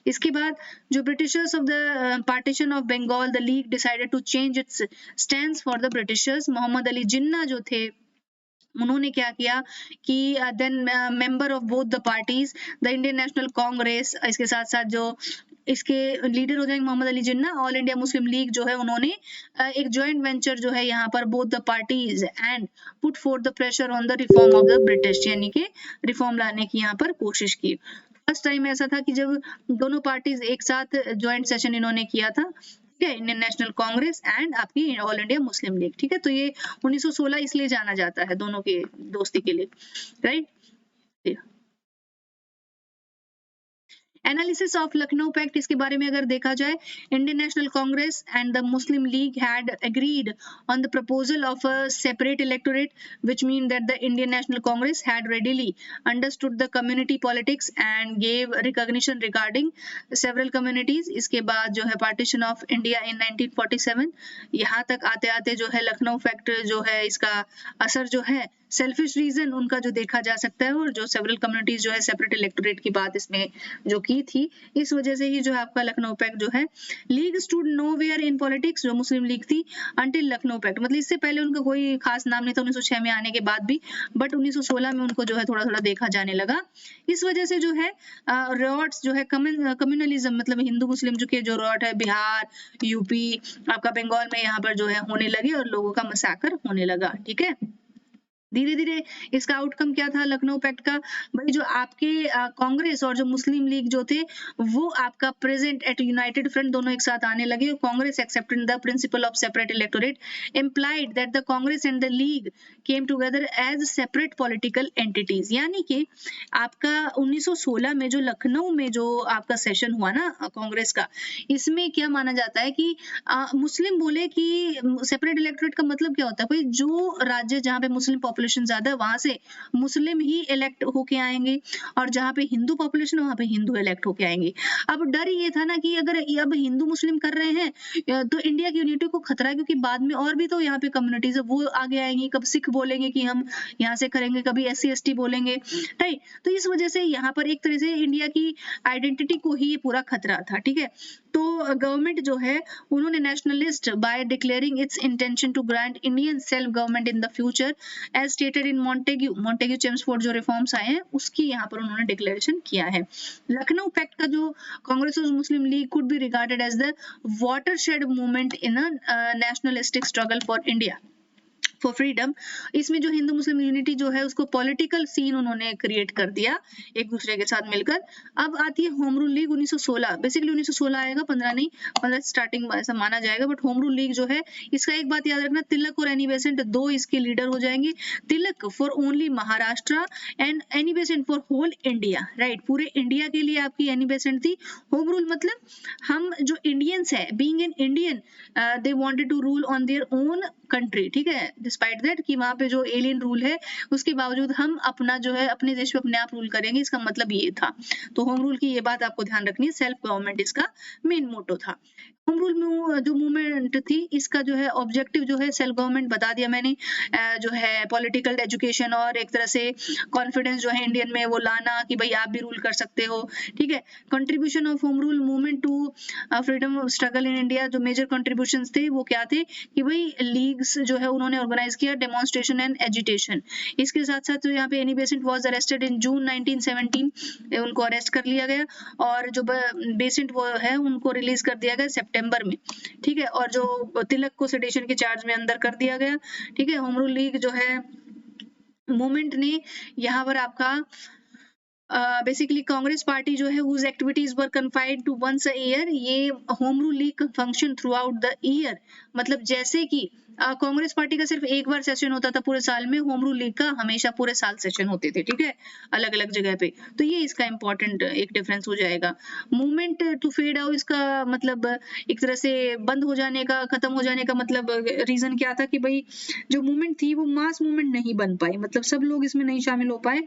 इसके बाद जो Britishers of the partition of Bengal, the League decided to change its stance for the Britishers. Mohammad Ali जिन्ना जो थे उन्होंने क्या किया कि then member of both the parties, the Indian National Congress, इसके साथ साथ जो इसके लीडर हो जाएंगे Mohammad Ali Jinnah, All India Muslim League जो है उन्होंने एक जॉइंट वेंचर जो है यहाँ पर both the parties and put for the pressure on the reform of the British, यानी कि रिफॉर्म लाने की यहाँ पर कोशिश की। फर्स्ट टाइम ऐसा था कि जब दोनों पार्टीज एक साथ ज्वाइंट सेशन इन्होंने किया था, ठीक है, इंडियन नेशनल कांग्रेस एंड आपकी ऑल इंडिया मुस्लिम लीग, ठीक है। तो ये 1916 इसलिए जाना जाता है दोनों के दोस्ती के लिए, right. Analysis of Lucknow pact, इसके बारे में अगर देखा जाए, Indian National Congress and the Muslim League had agreed on the proposal of a separate electorate, which mean that the Indian National Congress had readily understood the community politics and gave recognition regarding several communities. इसके बाद जो है partition of India in 1947, यहाँ तक आते आते जो है लखनऊ पैक्ट जो है इसका असर जो है सेल्फिश रीजन उनका जो देखा जा सकता है, और जो सेवरल कम्युनिटीज जो है सेपरेट इलेक्टोरेट की बात इसमें जो की थी, इस वजह से ही जो है आपका लखनऊ पैक्ट जो है। League stood nowhere in politics, जो मुस्लिम लीग थी, अंटिल लखनऊ पैक्ट, मतलब इससे पहले उनका कोई खास नाम नहीं था 1906 में आने के बाद भी, बट 1916 में उनको जो है थोड़ा थोड़ा देखा जाने लगा। इस वजह से जो है रॉट्स जो है कम्युनलिज्म, मतलब हिंदू मुस्लिम जो के जो रॉट है बिहार, यूपी, आपका बंगाल में यहाँ पर जो है होने लगे और लोगों का मसाकर होने लगा, ठीक है। धीरे धीरे इसका आउटकम क्या था लखनऊ पैक्ट का, भाई जो आपके कांग्रेस और जो मुस्लिम लीग जो थे वो आपका प्रेजेंट एट यूनाइटेड फ्रंट दोनों एक साथ आने लगे। Congress accepted the principle of separate electorate implied that the Congress and the League came together as separate political entities. यानी कि आपका 1916 में जो लखनऊ में जो आपका सेशन हुआ ना कांग्रेस का, इसमें क्या माना जाता है कि मुस्लिम बोले कि सेपरेट इलेक्टोरेट का मतलब क्या होता है, भाई जो राज्य जहाँ पे मुस्लिम पॉपुलेशन ज्यादा है वहां से मुस्लिम ही इलेक्ट होके आएंगे, और जहाँ पे हिंदू पॉपुलेशन है वहां पे हिंदू इलेक्ट होके आएंगे। अब डर ये था ना कि अगर अब हिंदू मुस्लिम कर रहे हैं तो इंडिया की यूनिटी को खतरा है, क्योंकि बाद में और भी तो यहाँ पे कम्युनिटीज है वो आगे आएंगी, कब सिख बोलेंगे कि हम यहाँ से करेंगे, कभी SC ST बोलेंगे, राइट। तो इस वजह से यहाँ पर एक तरह से इंडिया की आइडेंटिटी को ही ये पूरा खतरा था, ठीक है। तो गवर्नमेंट जो है उन्होंने nationalist by declaring its intention to grant Indian self government in the future as stated in Montagu Chelmsford जो रिफॉर्म्स आए हैं उसकी यहाँ पर उन्होंने डिक्लेरेशन किया है। लखनऊ पैक्ट का जो कांग्रेस और Muslim league could be regarded as the watershed movement in a nationalistic struggle for India for freedom. इसमें जो हिंदू मुस्लिम यूनिटी जो है उसको पॉलिटिकल सीन उन्होंने क्रिएट कर दिया एक दूसरे के साथ मिलकर। अब आती है होम रूल लीग 1916, बेसिकली 1916 आएगा, 15 नहीं, 15 स्टार्टिंग ऐसा माना जाएगा, बट होम रूल लीग जो है इसका एक बात याद रखना, तिलक और एनी बेसेंट दो इसके लीडर हो जाएंगे। Tilak for only Maharashtra and Annie Besant for whole India, right, पूरे इंडिया के लिए आपकी एनी बेसेंट थी। होम रूल मतलब हम जो इंडियंस है, being an Indian they wanted to rule on their own country, ठीक है, डिस्पाइट दैट कि वहां पे जो एलियन रूल है उसके बावजूद हम अपना जो है अपने देश पे अपने आप रूल करेंगे, इसका मतलब ये था। तो होम रूल की ये बात आपको ध्यान रखनी है, सेल्फ गवर्नमेंट इसका मेन मोटो था। होम रूल में जो मूवमेंट थी इसका जो है ऑब्जेक्टिव जो है सेल्फ गवर्नमेंट बता दिया मैंने, जो है पॉलिटिकल एजुकेशन और एक तरह से कॉन्फिडेंस जो है इंडियन में वो लाना कि भाई आप भी रूल कर सकते हो, ठीक है। Contribution of home rule movement to freedom struggle in India, जो मेजर कंट्रीब्यूशंस थे वो क्या थे कि भाई लीग्स जो है उन्होंने ऑर्गेनाइज किया डेमोन्स्ट्रेशन एंड एजिटेशन। इसके साथ साथ जो यहाँ पे Annie Besant was arrested in June 1917, उनको अरेस्ट कर लिया गया, और जो बेसेंट वो है उनको रिलीज कर दिया गया सितंबर में, ठीक है, और जो तिलक को सेडेशन के चार्ज में अंदर कर दिया गया, ठीक है। होम रूल लीग जो है मूवमेंट ने यहाँ पर आपका बेसिकली कांग्रेस पार्टी जो है whose activities were confined to once a year, ये home rule league function through out the year, मतलब जैसे कि कांग्रेस पार्टी का सिर्फ एक बार सेशन होता था पूरे साल में, होम रूल लीग का हमेशा पूरे साल सेशन होते थे, ठीक है, अलग अलग जगह पे। तो ये इसका इंपॉर्टेंट एक डिफरेंस हो जाएगा। मूवमेंट टू फेड आउट, इसका मतलब एक तरह से बंद हो जाने का, खत्म हो जाने का मतलब रीजन क्या था कि भाई जो मूवमेंट थी वो मास मूवमेंट नहीं बन पाई, मतलब सब लोग इसमें नहीं शामिल हो पाए।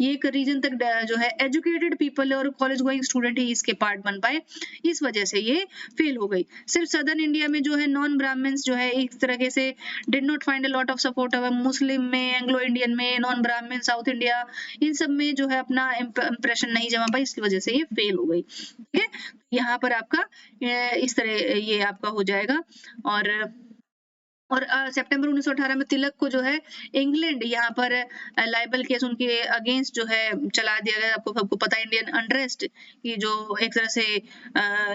ये एक रीजन तक जो है एजुकेटेड पीपल और कॉलेज गोइंग स्टूडेंट ही इसके पार्ट बन पाए, इस वजह से ये फेल हो गई। सिर्फ सदर्न इंडिया में जो है नॉन ब्राह्मण्स जो है एक तरह से did not find a lot of support, Muslim में, एंग्लो इंडियन में, नॉन ब्राह्मण, साउथ इंडिया, इन सब में जो है अपना इंप्रेशन नहीं जमा पाई, इसकी वजह से ये फेल हो गई, ठीक है। यहाँ पर आपका इस तरह ये आपका हो जाएगा। और सितंबर 1918 में तिलक को जो है इंग्लैंड यहाँ पर लाइबल केस उनके अगेंस्ट जो है चला दिया गया। आपको पता है इंडियन अनरेस्ट की जो एक तरह से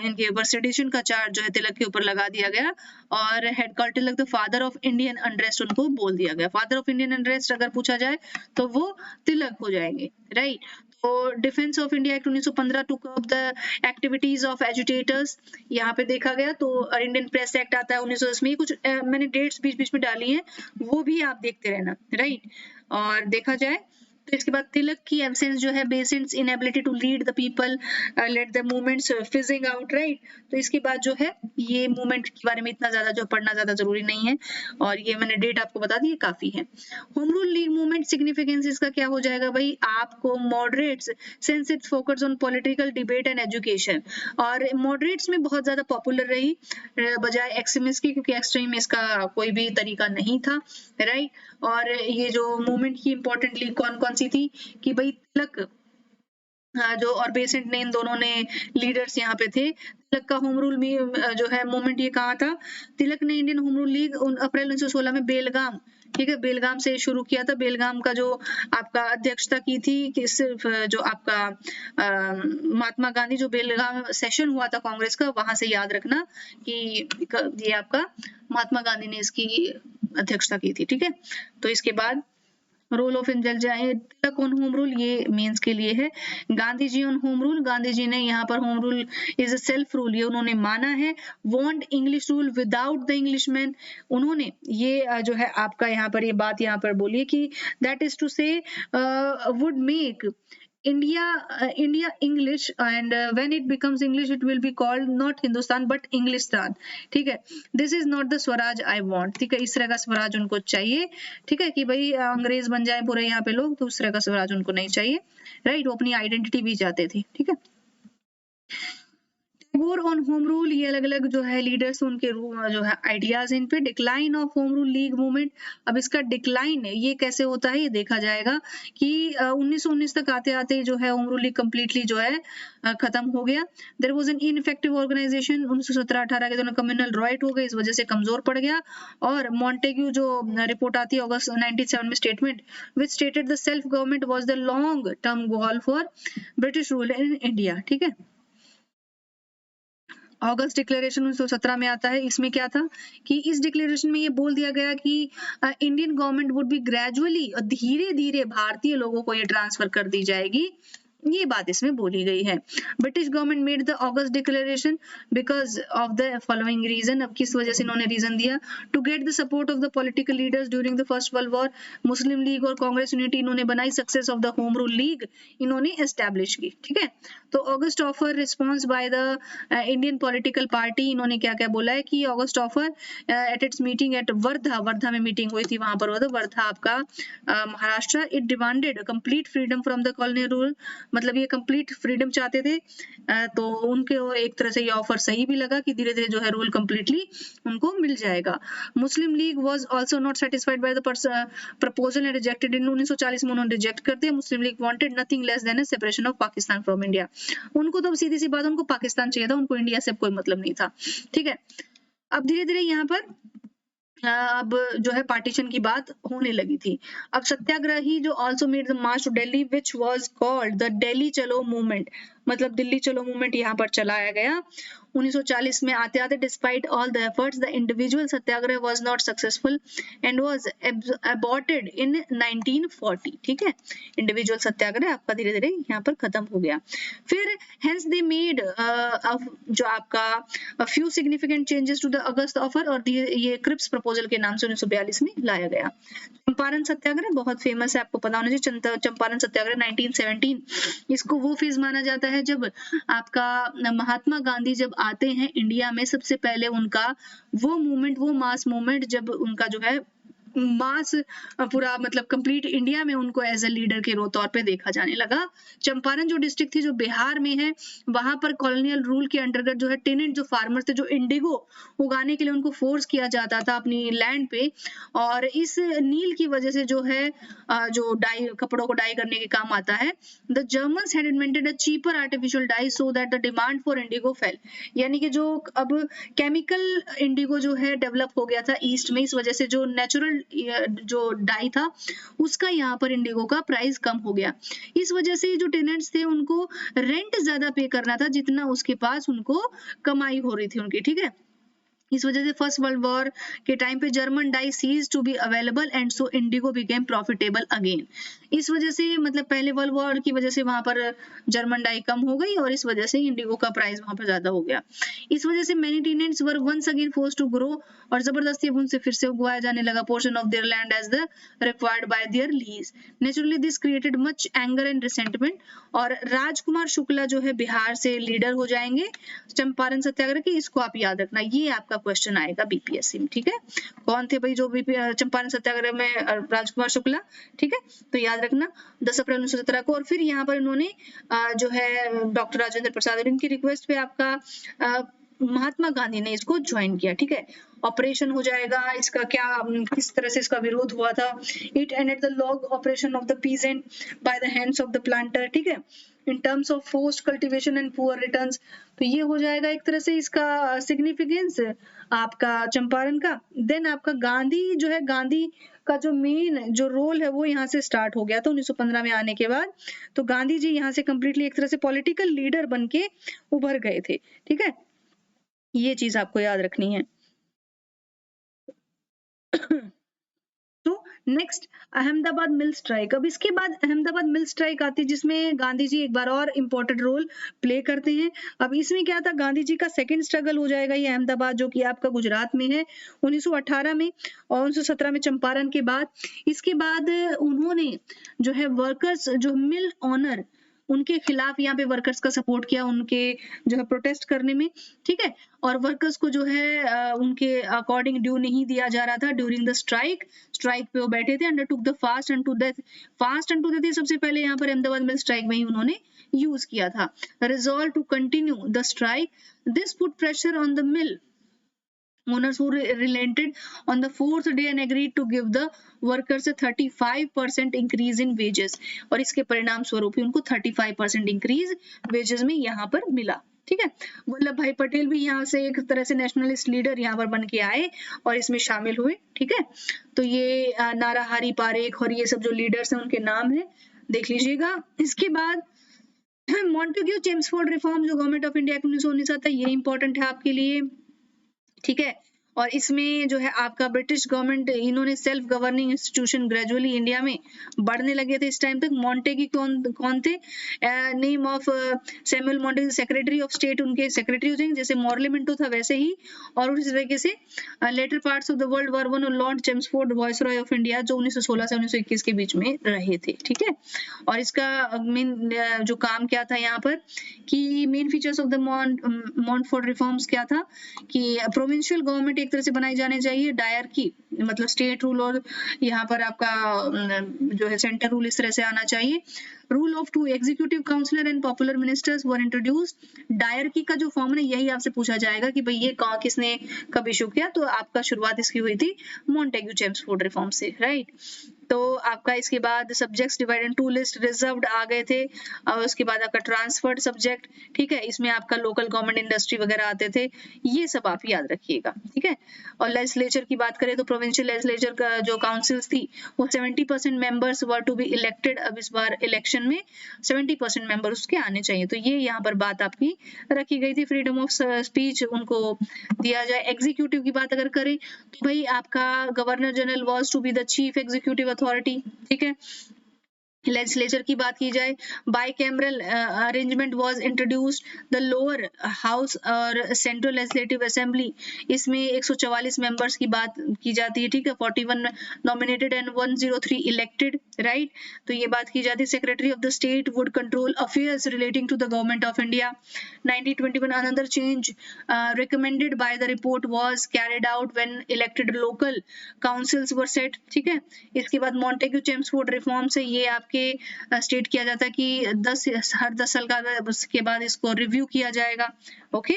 इनके ऊपर सेडिशन का चार्ज जो है तिलक के ऊपर लगा दिया गया, और head Tilak the father of Indian unrest उनको बोल दिया गया। फादर ऑफ इंडियन अनरेस्ट अगर पूछा जाए तो वो तिलक हो जाएंगे, राइट। तो defence of India act 1915 to curb the activities of agitators यहाँ पे देखा गया। तो इंडियन प्रेस एक्ट आता है 1910 में। कुछ मैंने डेट्स बीच बीच में डाली हैं, वो भी आप देखते रहना, राइट। और देखा जाए तो इसके बाद तिलक की एब्सेंस जो है, Besant's inability to lead the people, let the movements fizzing out, right. तो इसके बाद जो है ये मूवमेंट के बारे में इतना ज्यादा जो पढ़ना ज्यादा जरूरी नहीं है, और ये मैंने डेट आपको बता दी, काफी है। Home rule league movement significance इसका क्या हो जाएगा भाई, आपको moderates since it focus on political debate and education, और मॉडरेट्स में बहुत ज्यादा पॉपुलर रही बजाय एक्सट्रीमिस्ट की, क्योंकि एक्सट्रीमिस्ट का कोई भी तरीका नहीं था, राइट। और ये जो मूवमेंट की इंपॉर्टेंटली कौन कौन सी थी कि भाई तिलक जो और बेसेंट ने, इन दोनों ने लीडर्स यहाँ पे थे। तिलक का होम रूल में जो है मूवमेंट ये कहा था, तिलक ने इंडियन होम रूल लीग अप्रैल 1916 में बेलगाम, ठीक है, बेलगाम से शुरू किया था। बेलगाम का जो आपका अध्यक्षता की थी कि सिर्फ जो आपका महात्मा गांधी, जो बेलगाम सेशन हुआ था कांग्रेस का, वहां से याद रखना कि ये आपका महात्मा गांधी ने इसकी अध्यक्षता की थी, ठीक है। तो इसके बाद role of Tilak on home rule, ये मेंस के लिए है। Gandhi ji on home rule, Gandhi ji ने यहाँ पर home rule is a self rule, ये उन्होंने माना है। Want English rule without the Englishman, उन्होंने ये जो है आपका यहाँ पर ये बात यहाँ पर बोली है कि दैट इज टू से would make India English, and when it becomes English it will be called not Hindustan but Englistan, ठीक है। This is not the Swaraj I want, ठीक है, इस तरह का स्वराज उनको चाहिए, ठीक है, कि भाई अंग्रेज बन जाए पूरे यहाँ पे लोग, तो उस तरह का स्वराज उनको नहीं चाहिए, राइट। वो अपनी आइडेंटिटी भी चाहते थे, ठीक है। टैगोर ऑन होम रूल, ये अलग अलग जो है लीडर्स उनके जो है आइडियाज इन पे। Decline of home rule league movement, अब इसका डिक्लाइन ये कैसे होता है ये देखा जाएगा कि 1919 तक आते आते जो है होम रूल लीग कंप्लीटली जो है खत्म हो गया। There was an ineffective organisation, 1917-18 के दोनों कम्युनल रॉयट हो गए, इस वजह से कमजोर पड़ गया। और मॉन्टेग्यू जो रिपोर्ट आती है अगस्त 1907 में, statement which stated the self government was the long term goal for British rule in India, ठीक है। अगस्त डिक्लेरेशन 1917 में आता है। इसमें क्या था कि इस डिक्लेरेशन में ये बोल दिया गया कि Indian government would be gradually, धीरे धीरे भारतीय लोगों को ये ट्रांसफर कर दी जाएगी, ये बात इसमें बोली गई है। British government made the August declaration because of the following reason, अब किस वजह से इन्होंने रीजन दिया, to get the support of the political leaders during the first world war, Muslim league और कांग्रेस यूनिटी इन्होंने बनाई, success of the home rule league इन्होंने एस्टैब्लिश की, ठीक है। तो August offer response by the Indian political party, इन्होंने क्या क्या बोला है कि August offer at its meeting at Wardha, Wardha में मीटिंग हुई थी, वहां पर हुआ था, वर्धा आपका Maharashtra. It demanded complete freedom from the colonial rule, मतलब ये कंप्लीट फ्रीडम चाहते थे। तो उनके एक तरह से ये ऑफर सही भी लगा कि धीरे धीरे जो है रूल कंप्लीटली उनको मिल जाएगा। Muslim league was also not satisfied by the proposal and rejected in 1940 में, उन्होंने रिजेक्ट कर दिया। Muslim league wanted nothing less than a separation of Pakistan from India, उनको तो सीधी सी बात, उनको पाकिस्तान चाहिए था, उनको इंडिया से कोई मतलब नहीं था, ठीक है। अब धीरे धीरे यहाँ पर अब जो है पार्टीशन की बात होने लगी थी। अब सत्याग्रही जो also made the March two Delhi which was called the Delhi चलो मूवमेंट, मतलब दिल्ली चलो मूवमेंट यहाँ पर चलाया गया 1940 में। आते आते despite all the efforts the individual satyagraha was not successful and was aborted in 1940, ठीक है। इंडिविजुअल सत्याग्रह आपका धीरे धीरे यहाँ पर खत्म हो गया। फिर हेंस दे मेड जो आपका few significant changes to the August offer, और ये क्रिप्स प्रपोजल के नाम से 1942 में लाया गया। चंपारण सत्याग्रह बहुत फेमस है, आपको पता होना चाहिए। चंपारण सत्याग्रह 1917, इसको वो फेज माना जाता है जब आपका महात्मा गांधी जब आते हैं इंडिया में, सबसे पहले उनका वो मूवमेंट, वो मास मूवमेंट, जब उनका जो है मास पूरा मतलब कंप्लीट इंडिया में उनको एज अ लीडर के तौर पे देखा जाने लगा। चंपारण जो डिस्ट्रिक्ट थी जो बिहार में है, वहां पर कॉलोनियल रूल के अंतर्गत जो है टेनेंट जो फार्मर्स थे, जो इंडिगो उगाने के लिए उनको फोर्स किया जाता था अपनी लैंड पे, और इस नील की वजह से जो है जो डाई, कपड़ों को डाई करने के काम आता है। The Germans had invented a cheaper artificial dye so that the demand for indigo fell, यानी कि जो अब केमिकल इंडिगो जो है डेवलप हो गया था ईस्ट में, इस वजह से जो नेचुरल जो डाई था उसका यहाँ पर इंडिगो का प्राइस कम हो गया। इस वजह से जो टेनेंट्स थे उनको रेंट ज्यादा पे करना था जितना उसके पास उनको कमाई हो रही थी उनकी, ठीक है। इस वजह से फर्स्ट वर्ल्ड वॉर के टाइम पे German dye ceased to be available and so indigo became profitable again. इस वजह से मतलब पहले वर्ल्ड वॉर की वजह से वहां पर जर्मन डाई कम हो गई और इस वजह से इंडिगो का प्राइस वहां पर ज्यादा हो गया। इस वजह से many tenants were once again force to grow और जबरदस्ती अब उनसे फिर से उगवाया जाने लगा portion of their land as the required by their lease. Naturally this created much anger and resentment. और राजकुमार शुक्ला जो है बिहार से लीडर हो जाएंगे चंपारण सत्याग्रह की, इसको आप याद रखना, ये आपका क्वेश्चन आएगा बीपीएससी में। ठीक है, कौन थे भाई जो चंपारण सत्याग्रह में राजकुमार शुक्ला। ठीक है, तो याद रखना 10 अप्रैल 1917 को। और फिर यहाँ पर इन्होंने जो है डॉक्टर राजेंद्र प्रसाद और इनकी रिक्वेस्ट पे आपका महात्मा गांधी ने इसको ज्वाइन किया। ठीक है, ऑपरेशन हो जाएगा इसका क्या, किस तरह से इसका विरोध हुआ था। It ended the log operation of the peasant by the hands of the planter. ठीक है, in terms of forced cultivation and poor returns. तो ये हो जाएगा एक तरह से इसका सिग्निफिकेंस आपका चंपारण का। देन आपका गांधी जो है, गांधी का जो मेन जो रोल है वो यहाँ से स्टार्ट हो गया था 1915 में आने के बाद। तो गांधी जी यहाँ से कंप्लीटली एक तरह से पॉलिटिकल लीडर बन के उभर गए थे। ठीक है, ये चीज आपको याद रखनी है। तो नेक्स्ट अहमदाबाद मिल स्ट्राइक। अब इसके बाद अहमदाबाद मिल स्ट्राइक आती है जिसमें गांधी जी एक बार और इम्पोर्टेंट रोल प्ले करते हैं। अब इसमें क्या था, गांधी जी का सेकंड स्ट्रगल हो जाएगा ये अहमदाबाद जो कि आपका गुजरात में है 1918 में और 1917 में चंपारण के बाद। इसके बाद उन्होंने जो है वर्कर्स जो मिल ऑनर उनके खिलाफ यहाँ पे वर्कर्स का सपोर्ट किया, उनके जो है प्रोटेस्ट करने में। ठीक है, और वर्कर्स को जो है उनके अकॉर्डिंग ड्यू नहीं दिया जा रहा था ड्यूरिंग द स्ट्राइक पे वो बैठे थे। Undertook the fast and to death. Fast and to death सबसे पहले यहाँ पर अहमदाबाद मिल स्ट्राइक में ही उन्होंने यूज किया था। Resolve to continue the strike, this put pressure on the mill owners who relented on the fourth day and agreed to give the workers a 35% increase in wages। और इसके परिणाम स्वरूप ही उनको 35% इंक्रीज वेजेस में यहाँ पर मिला। ठीक है, वल्लभ भाई पटेल भी यहाँ से एक तरह से नेशनलिस्ट लीडर यहाँ पर बन के आए और इसमें शामिल हुए। ठीक है, तो ये नाराहारी पारेख और ये सब जो लीडर्स हैं उनके नाम है, देख लीजिएगा। इसके बाद मॉन्टेग्यू चेम्सफोर्ड रिफॉर्म जो गवर्नमेंट ऑफ इंडिया 1919 आता है, ये इंपॉर्टेंट है आपके लिए। ठीक है, और इसमें जो है आपका ब्रिटिश गवर्नमेंट इन्होंने self governing institution gradually India में बढ़ने लगे थे इस टाइम तक। मॉन्टेगी कौन थे, name of Samuel Montagu, secretary of state उनके सेक्रेटरी हो जाएंगे, जैसे मॉर्ले मिंटो था वैसे ही। और उसी तरीके से later parts of the world war one और lord Chelmsford viceroy of India जो 1916 से 1921 के बीच में रहे थे। ठीक है, और इसका मेन जो काम क्या था यहाँ पर कि main features of the Montford reforms क्या था कि प्रोविंशियल गवर्नमेंट एक तरह से बनाई जानी चाहिए, डायर की मतलब स्टेट रूल, और यहाँ पर आपका जो है सेंटर रूल इस तरह से आना चाहिए। Rule of 2 executive councillor and popular ministers were introduced. Dyarchy का जो फॉर्मूला यही आपसे पूछा जाएगा कि भाई ये किसने कब इशू किया, तो आपका शुरुआत इसकी हुई थी मॉन्टेग्यू चेम्सफोर्ड रिफॉर्म से। राइट, तो आपका इसके बाद subjects divide in 2 list, reserved आ गए थे, और उसके बाद आपका ट्रांसफर्ड सब्जेक्ट। ठीक है, इसमें आपका लोकल गवर्नमेंट इंडस्ट्री वगैरह आते थे, ये सब आप याद रखिएगा। ठीक है, और लेजिस्लेचर की बात करें तो प्रोविंशियल लेजिस्लेचर का जो काउंसिल्स थी वो 70% members were to be elected. अब इस बार इलेक्शन में 70% मेंबर उसके आने चाहिए, तो ये यहाँ पर बात आपकी रखी गई थी। फ्रीडम ऑफ स्पीच उनको दिया जाए। एग्जीक्यूटिव की बात अगर करें तो भाई आपका governor general was to be the chief executive authority. ठीक है, लेजिस्लेचर की बात की जाए, bicameral arrangement was introduced. The lower house और सेंट्रल लेजिस्लेटिव असेंबली, इसमें 144 मेंबर्स की बात की जाती है। ठीक है, 41 नॉमिनेटेड एंड 103 इलेक्टेड। राइट, तो ये बात की जाती है। Secretary of the state would control affairs relating to the government of India. 1921 another change recommended by the report was carried out when elected local councils were set। ठीक है, इसके बाद मॉन्टेग्यू चेम्सफोर्ड रिफॉर्म से ये आपके state किया जाता है कि हर 10 साल के बाद इसको रिव्यू किया जाएगा। ओके,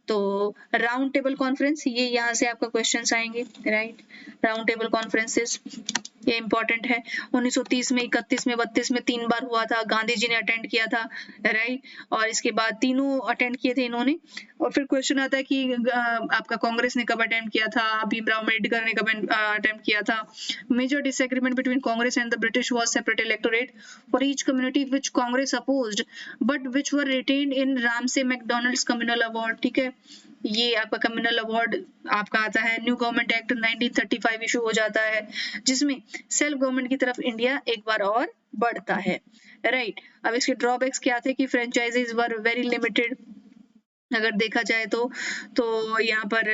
तो राउंड टेबल कॉन्फ्रेंस, ये यहाँ से आपका क्वेश्चंस आएंगे। राइट, राउंड टेबल कॉन्फ्रेंसेस ये इंपॉर्टेंट है। 1930 में, 31 में, 32 में 3 बार हुआ था, गांधी जी ने अटेंड किया था। राइट, और इसके बाद तीनों अटेंड किए थे इन्होंने। और फिर क्वेश्चन आता है कि आपका कांग्रेस ने कब अटेंड किया था, भीमराव अम्बेडकर ने कब अटेंड किया था। Major disagreement between Congress and the British was separate electorate for each community which Congress opposed but which were retained in Ramsay MacDonald's communal award. ठीक है, ये आपका कम्युनल अवार्ड आपका आता है। न्यू गवर्नमेंट एक्ट 1935 इशू हो जाता है, जिसमें सेल्फ गवर्नमेंट की तरफ इंडिया एक बार और बढ़ता है, राइट। अब इसके ड्रॉबैक्स क्या थे कि फ्रेंचाइजीज वर वेरी लिमिटेड अगर देखा जाए तो यहाँ पर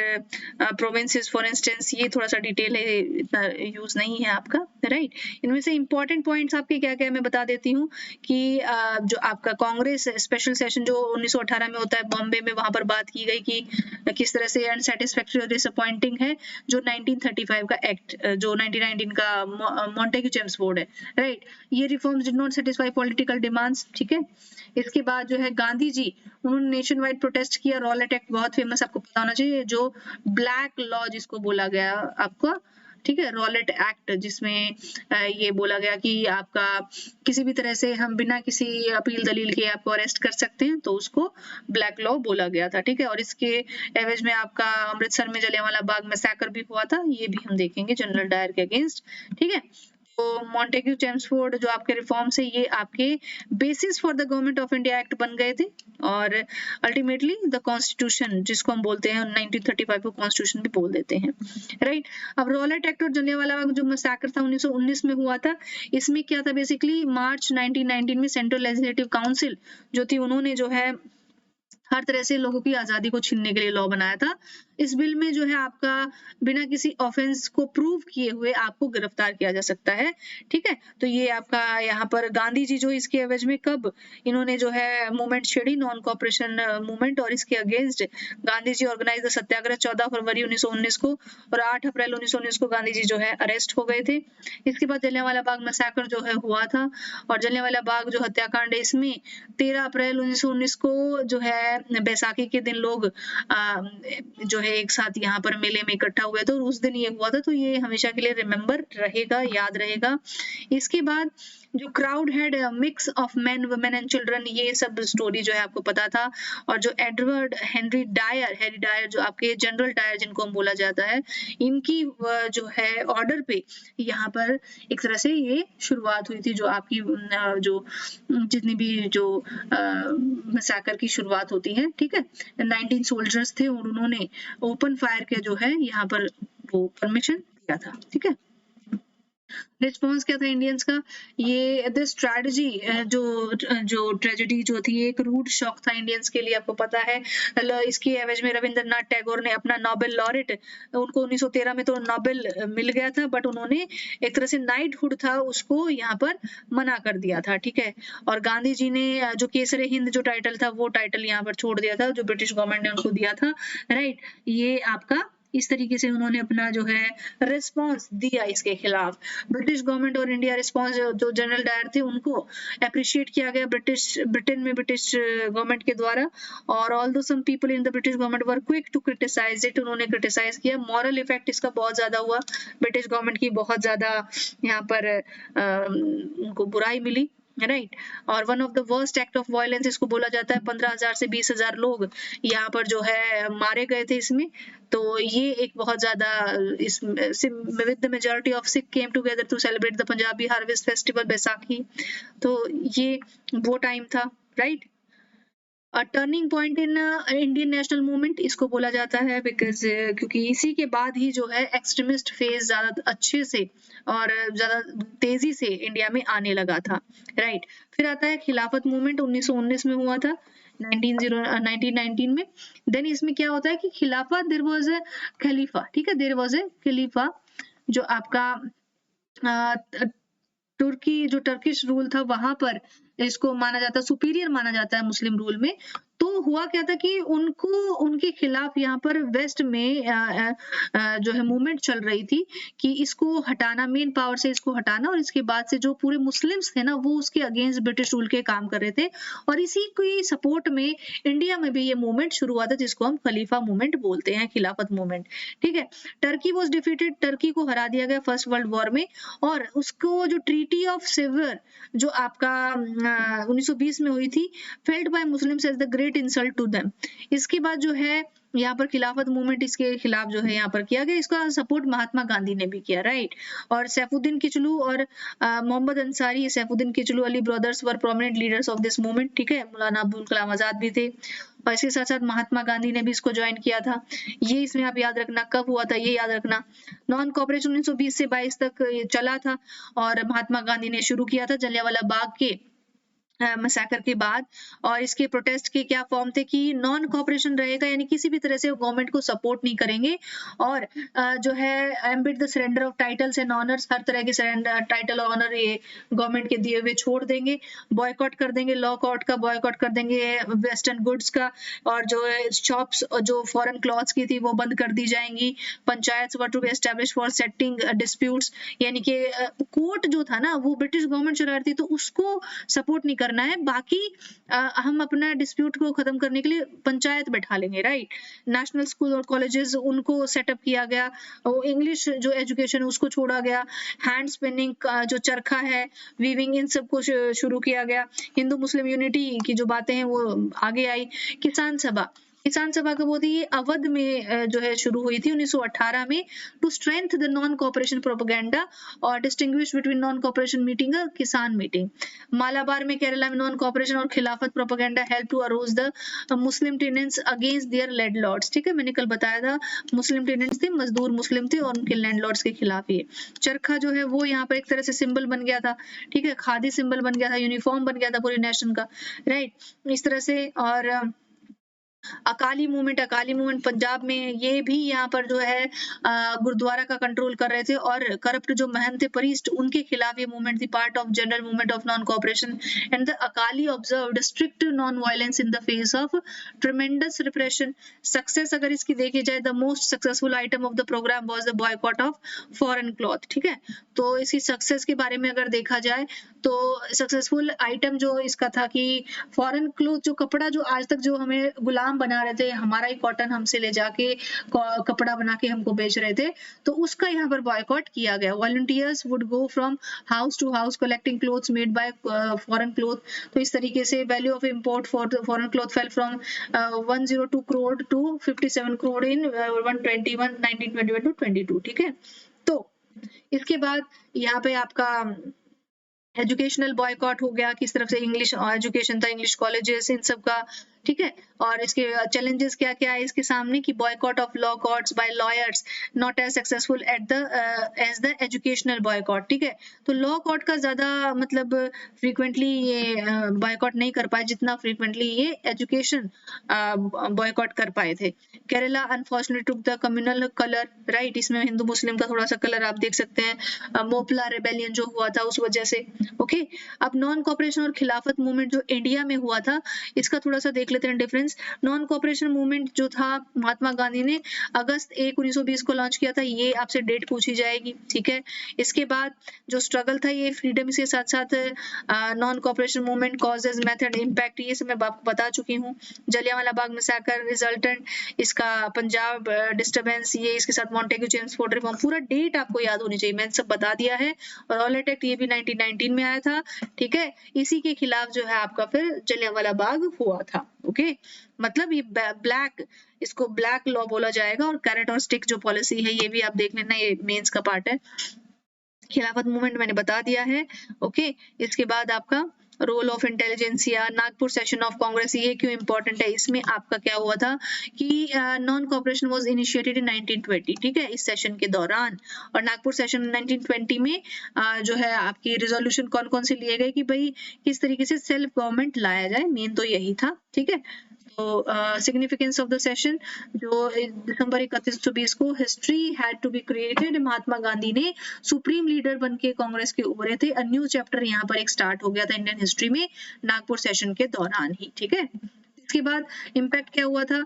प्रोविंसेस फॉर इंस्टेंस, ये थोड़ा सा डिटेल है, इतना यूज नहीं है आपका, राइट। इनमें से इंपॉर्टेंट पॉइंट्स आपके क्या क्या मैं बता देती हूँ कि जो आपका कांग्रेस स्पेशल सेशन जो 1918 में होता है बॉम्बे में, वहां पर बात की गई कि किस तरह से अनसेटिस्फैक्टरी और डिसअपॉइंटिंग है जो 1935 का एक्ट, जो 1919 का मॉन्टेग्यू चेम्सफोर्ड है, राइट। ये reforms did not satisfy political demands, ठीक है। इसके बाद जो है गांधी जी, उन्होंने नेशन वाइड प्रोटेस्ट किया। रॉलेट एक्ट बहुत फेमस, आपको पता होना चाहिए, जो ब्लैक लॉ जिसको बोला गया आपको, ठीक है, रॉलेट एक्ट, जिसमें ये बोला गया कि आपका किसी भी तरह से हम बिना किसी अपील दलील के आपको अरेस्ट कर सकते हैं, तो उसको ब्लैक लॉ बोला गया था, ठीक है। और इसके एवज में आपका अमृतसर में जलियांवाला बाग मैसेकर भी हुआ था, ये भी हम देखेंगे जनरल डायर के अगेंस्ट, ठीक है। तो मॉन्टेग्यू चेम्सफोर्ड जो आपके रिफॉर्म्स है, ये आपके basis for the government of India act बन गए थे, और अल्टीमेटली द कॉन्स्टिट्यूशन जिसको हम बोलते हैं 1935 को कॉन्स्टिट्यूशन भी बोल देते हैं, राइट। अब रॉलेट एक्ट और जलियांवाला बाग जो मैसेकर था 1919 में हुआ था, इसमें क्या था बेसिकली, मार्च 1919 में सेंट्रल लेजिस्लेटिव काउंसिल जो थी, उन्होंने जो है हर तरह से लोगों की आजादी को छीनने के लिए लॉ बनाया था। इस बिल में जो है आपका बिना किसी ऑफेंस को प्रूव किए हुए आपको गिरफ्तार किया जा सकता है, ठीक है। तो ये आपका यहाँ पर गांधी जी जो इसके एवज में कब इन्होंने जो है मूवमेंट छेड़ी, नॉन कॉपरेशन मूवमेंट, और इसके against Gandhi ji organise the satyagraha 14 फरवरी 1919 को, और 8 अप्रैल 1919 को गांधी जी जो है अरेस्ट हो गए थे। इसके बाद जलियांवाला बाग मैसेकर जो है हुआ था, और जलियांवाला बाग जो हत्याकांड है, इसमें 13 अप्रैल 1919 को जो है बैसाखी के दिन लोग जो है एक साथ यहाँ पर मेले में इकट्ठा हुए थे, और उस दिन ये हुआ था, तो ये हमेशा के लिए रिमेम्बर रहेगा, याद रहेगा। इसके बाद जो crowd had mix of main women and children, ये सब स्टोरी जो है आपको पता था। और जो एडवर्ड हेनरी डायर जो आपके जनरल डायर जिनको हम बोला जाता है, इनकी जो है ऑर्डर पे यहाँ पर एक तरह से ये शुरुआत हुई थी, जो आपकी जो जितनी भी जो मैसेकर की शुरुआत होती है, ठीक है। 19 सोल्जर्स थे, और उन्होंने ओपन फायर के जो है यहाँ पर वो परमिशन दिया था, ठीक है। रिस्पॉन्स क्या था इंडियंस का, ये दिस स्ट्रेटजी जो जो ट्रेजेडी जो थी, एक रूड शॉक था इंडियंस के लिए, आपको पता है। इसकी एवज में रविंद्रनाथ टैगोर ने अपना नोबेल लॉरेट, उनको 1913 में तो नोबेल मिल गया था, बट उन्होंने एक तरह से नाइटहुड था उसको यहाँ पर मना कर दिया था, ठीक है। और गांधी जी ने जो केसरे हिंद जो टाइटल था, वो टाइटल यहाँ पर छोड़ दिया था, जो ब्रिटिश गवर्नमेंट ने उनको दिया था, राइट। ये आपका इस तरीके से उन्होंने अपना जो है रिस्पांस दिया इसके खिलाफ। ब्रिटिश गवर्नमेंट और इंडिया रिस्पांस जो जनरल डायर थे, उनको अप्रिशिएट किया गया ब्रिटेन में ब्रिटिश गवर्नमेंट के द्वारा। और although some people in the British government were quick to criticise it, उन्होंने क्रिटिसाइज किया। मॉरल इफेक्ट इसका बहुत ज्यादा हुआ, ब्रिटिश गवर्नमेंट की बहुत ज्यादा यहाँ पर उनको बुराई मिली, राइट। और one of the worst act of violence इसको बोला जाता है। 15,000 से 20,000 लोग यहाँ पर जो है मारे गए थे इसमें। तो ये एक बहुत ज्यादा इस with the majority of Sikh came together to celebrate the Punjabi harvest festival Baisakhi. तो ये वो टाइम था, right. Turning point in Indian national movement इसको बोला जाता है, बिकॉज क्योंकि इसी के बाद ही जो है एक्सट्रीमिस्ट फेज ज्यादा अच्छे से और ज्यादा तेजी से इंडिया में आने लगा था, राइट। फिर आता है खिलाफत मूवमेंट, 1919 में हुआ था, 1919 में। देन इसमें क्या होता है कि खिलाफत, देयर वाज अ खलीफा, ठीक है, देयर वाज अ खलीफा जो आपका तुर्की जो टर्किश रूल था, वहां पर इसको माना जाता है, सुपीरियर माना जाता है मुस्लिम रूल में। तो हुआ क्या था कि उनको उनके खिलाफ यहाँ पर वेस्ट में जो है मूवमेंट चल रही थी कि इसको हटाना, मेन पावर से इसको हटाना, और इसके बाद से जो पूरे मुस्लिम्स थे ना, वो उसके अगेंस्ट ब्रिटिश रूल के काम कर रहे थे। और इसी की सपोर्ट में इंडिया में भी ये मूवमेंट शुरू हुआ था, जिसको हम खलीफा मूवमेंट बोलते हैं, खिलाफत मूवमेंट, ठीक है। टर्की वॉज डिफीटेड, टर्की को हरा दिया गया फर्स्ट वर्ल्ड वॉर में। और उसको जो ट्रीटी ऑफ सेवर जो आपका 1920 में हुई थी, failed by Muslims as the great insult to them. इसके बाद जो है यहाँ पर खिलाफत मूवमेंट इसके खिलाफ जो है यहाँ पर किया गया, इसका सपोर्ट महात्मा गांधी ने भी किया, राइट। और सैफुद्दीन किचलू और Mohammad Ansari, Saifuddin Kitchlew Ali brothers were prominent leaders of this movement, ठीक है। मौलाना अब्दुल कलाम आजाद भी थे। और इसके साथ साथ महात्मा गांधी ने भी इसको ज्वाइन किया था। ये इसमें आप याद रखना, कब हुआ था ये याद रखना। नॉन कॉपरेशन 1920 से 22 तक ये चला था और महात्मा गांधी ने शुरू किया था जलियांवाला बाग के मैसेकर के बाद। और इसके प्रोटेस्ट के क्या फॉर्म थे कि नॉन कॉपरेशन रहेगा, यानी किसी भी तरह से वो गवर्नमेंट को सपोर्ट नहीं करेंगे और जो है amid the surrender of titles and honours, हर तरह के सरेंडर टाइटल और ऑनर ये गवर्नमेंट के दिए हुए छोड़ देंगे, बॉयकॉट कर देंगे, लॉ कोर्ट का बॉयकॉट कर देंगे, वेस्टर्न गुड्स का, और जो शॉप्स जो फॉरेन क्लॉथ्स की थी वो बंद कर दी जाएंगी। Panchayat were to be establish for settling disputes, यानी कि कोर्ट जो था ना वो ब्रिटिश गवर्नमेंट चला रही थी तो उसको सपोर्ट नहीं करना है, बाकी हम अपना डिस्प्यूट को खत्म करने के लिए पंचायत बैठा लेंगे, राइट। नेशनल स्कूल और कॉलेजेस उनको सेटअप किया गया, इंग्लिश जो एजुकेशन है उसको छोड़ा गया, हैंड स्पिनिंग का जो चरखा है, वीविंग, इन सबको शुरू किया गया। हिंदू मुस्लिम यूनिटी की जो बातें हैं वो आगे आई। किसान सभा कब होती है? अवध में जो है शुरू हुई थी 1918 में, to strength the non cooperation propaganda और distinguish between non cooperation meeting और किसान मीटिंग। मालाबार में केरला में नॉन कोऑपरेशन और Khilafat propaganda help to arouse the Muslim tenants against their landlords. ठीक है, मैंने कल बताया था मुस्लिम टेनेंट्स थे, मजदूर मुस्लिम थे और उनके लैंडलॉर्ड्स के खिलाफ ये चरखा जो है वो यहाँ पर एक तरह से सिंबल बन गया था। ठीक है, खादी सिंबल बन गया था, यूनिफॉर्म बन गया था पूरे नेशन का, राइट, इस तरह से। और अकाली मूवमेंट पंजाब में, ये भी यहाँ पर जो है गुरुद्वारा का कंट्रोल कर रहे थे और करप्ट जो महंत थे परिस्ट, उनके खिलाफ ये मूवमेंट थी, part of general movement of non cooperation. And the Akali observed strict non violence in the face of tremendous repression. Success अगर इसकी देखी जाए, the most successful item of the programme was the boycott of foreign cloth. ठीक है, तो इसकी success के बारे में अगर देखा जाए तो सक्सेसफुल आइटम जो इसका था कि फॉरेन क्लोथ, जो कपड़ा जो आज तक जो हमें गुलाम बना रहे थे, हमारा ही कॉटन हमसे ले जाके कपड़ा बना के हमको बेच रहे थे, तो उसका यहाँ पर बॉयकॉट किया गया। Volunteers would go from house to house collecting clothes made by foreign cloth. तो इस तरीके से value of import for foreign cloth fell from 102 crore to 57 crore in 1921 to 22। ठीक है, तो इसके बाद यहाँ पे आपका एजुकेशनल बॉयकॉट हो गया, किस तरफ से इंग्लिश एजुकेशन था, इंग्लिश कॉलेजेस, इन सब का। ठीक है, और इसके चैलेंजेस क्या क्या है इसके सामने कि boycott of law courts by lawyers not as successful at the as the educational boycott. ठीक है, तो लॉ कोर्ट का ज्यादा मतलब फ्रीक्वेंटली ये बॉयकॉट नहीं कर पाए जितना फ्रीक्वेंटली ये एजुकेशन बॉयकॉट कर पाए थे। Kerala unfortunately took the communal colour, right, इसमें हिंदू मुस्लिम का थोड़ा सा कलर आप देख सकते हैं, मोपला रेबेलियन जो हुआ था उस वजह से। ओके, अब नॉन कोऑपरेशन और खिलाफत मूवमेंट जो इंडिया में हुआ था, इसका थोड़ा सा देख लेते हैं डिफरेंस। नॉन कोऑपरेशन मूवमेंट जो था महात्मा गांधी ने अगस्त 1 1920 को लॉन्च किया था, ये आपसे डेट पूछी जाएगी। ठीक है, इसके बाद जो स्ट्रगल था ये फ्रीडम के साथ साथ non cooperation movement, causes, method, impact, ये सब मैं आपको बता चुकी हूँ। जलियांवाला बाग मैसेकर, रिजल्टेंट, इसका पंजाब डिस्टर्बेंस, ये इसके साथ मॉन्टेग्यू चेम्सफोर्ड रिफॉर्म, पूरा डेट आपको याद होनी चाहिए, मैंने सब बता दिया है। और रॉलेट एक्ट ये भी 1919 में आया था। ठीक है, इसी के खिलाफ जो है आपका फिर जलियांवाला बाग हुआ था। ओके, मतलब ये ब्लैक, इसको ब्लैक लॉ बोला जाएगा। और कैरेट और स्टिक जो पॉलिसी है ये भी आप देख लेना, ये मेंस का पार्ट है। खिलाफत मूवमेंट मैंने बता दिया है। ओके, इसके बाद आपका role of intelligentsia, Nagpur session of Congress, ये क्यों इंपॉर्टेंट है, इसमें आपका क्या हुआ था कि non cooperation was initiated in 1920। ठीक है, इस सेशन के दौरान। और नागपुर सेशन 1920 में जो है आपकी रिजोल्यूशन कौन कौन से लिए गए कि भाई किस तरीके से सेल्फ गवर्नमेंट लाया जाए, मेन तो यही था। ठीक है, तो सिग्निफिकेंस ऑफ द सेशन जो दिसंबर 3120 को history had to be created, Mahatma Gandhi ने सुप्रीम लीडर बन के कांग्रेस के उभरे थे। अ न्यू चैप्टर यहाँ पर एक स्टार्ट हो गया था इंडियन हिस्ट्री में नागपुर सेशन के दौरान ही। ठीक है, इसके बाद इम्पैक्ट क्या हुआ था,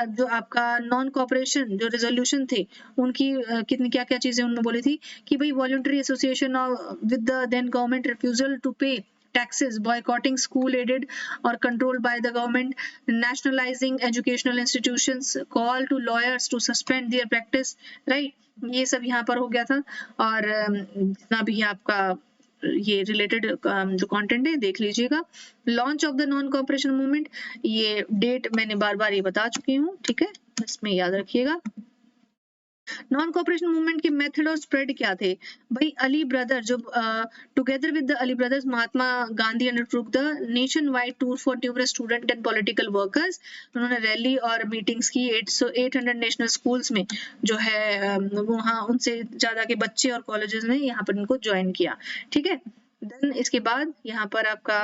जो आपका नॉन कोऑपरेशन जो रेजोल्यूशन थे उनकी कितनी क्या क्या चीजें उन्होंने बोली थी कि भाई voluntary association with the then government refusal to pay taxes, boycotting school aided or controlled by the government, nationalizing educational institutions, call to lawyers to suspend their practice, right, ये सब यहाँ पर हो गया था। और जितना भी आपका ये रिलेटेड जो कंटेंट है देख लीजिएगा। Launch of the non cooperation movement, ये डेट मैंने बार बार ये बता चुकी हूँ। ठीक है, इसमें याद रखिएगा। नॉन कॉपरेशन मूवमेंट के मेथड और स्प्रेड क्या थे? भाई अली ब्रदर जो together with the Ali brothers Mahatma Gandhi undertook the nation wide tour for numerous student and political workers. उन्होंने रैली और मीटिंग्स की 800 नेशनल स्कूल्स में जो है वहाँ उनसे ज्यादा के बच्चे और कॉलेजेस ने यहाँ पर इनको ज्वाइन किया। ठीक है, देन इसके बाद यहाँ पर आपका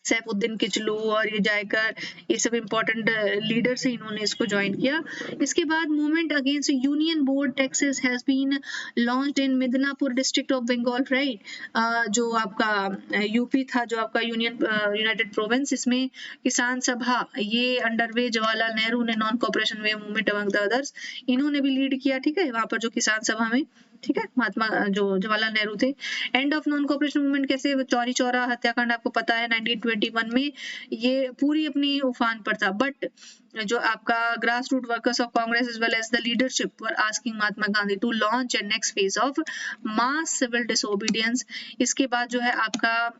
सैफुद्दीन किचलू और ये जायकर, ये सब इम्पोर्टेंट लीडर से इन्होंने इसको ज्वाइन किया। इसके बाद movement against union board taxes has been launched in Midnapore district of Bengal, right. जो आपका यूपी था, जो आपका यूनियन यूनाइटेड प्रोविंस, इसमें किसान सभा ये अंडरवे जवाहरलाल नेहरू ने non cooperation way movement among the others इन्होंने भी लीड किया। ठीक है, वहां पर जो किसान सभा में, ठीक है, महात्मा जो जवाहरलाल नेहरू थे। End of non cooperation movement कैसे, चौरी चौरा हत्याकांड आपको पता है 1921 में ये पूरी अपनी उफान पर था। बट जो आपका grass root workers of Congress as well as the leadership were asking Mahatma Gandhi to launch a next phase of mass civil disobedience. इसके बाद जो है आपका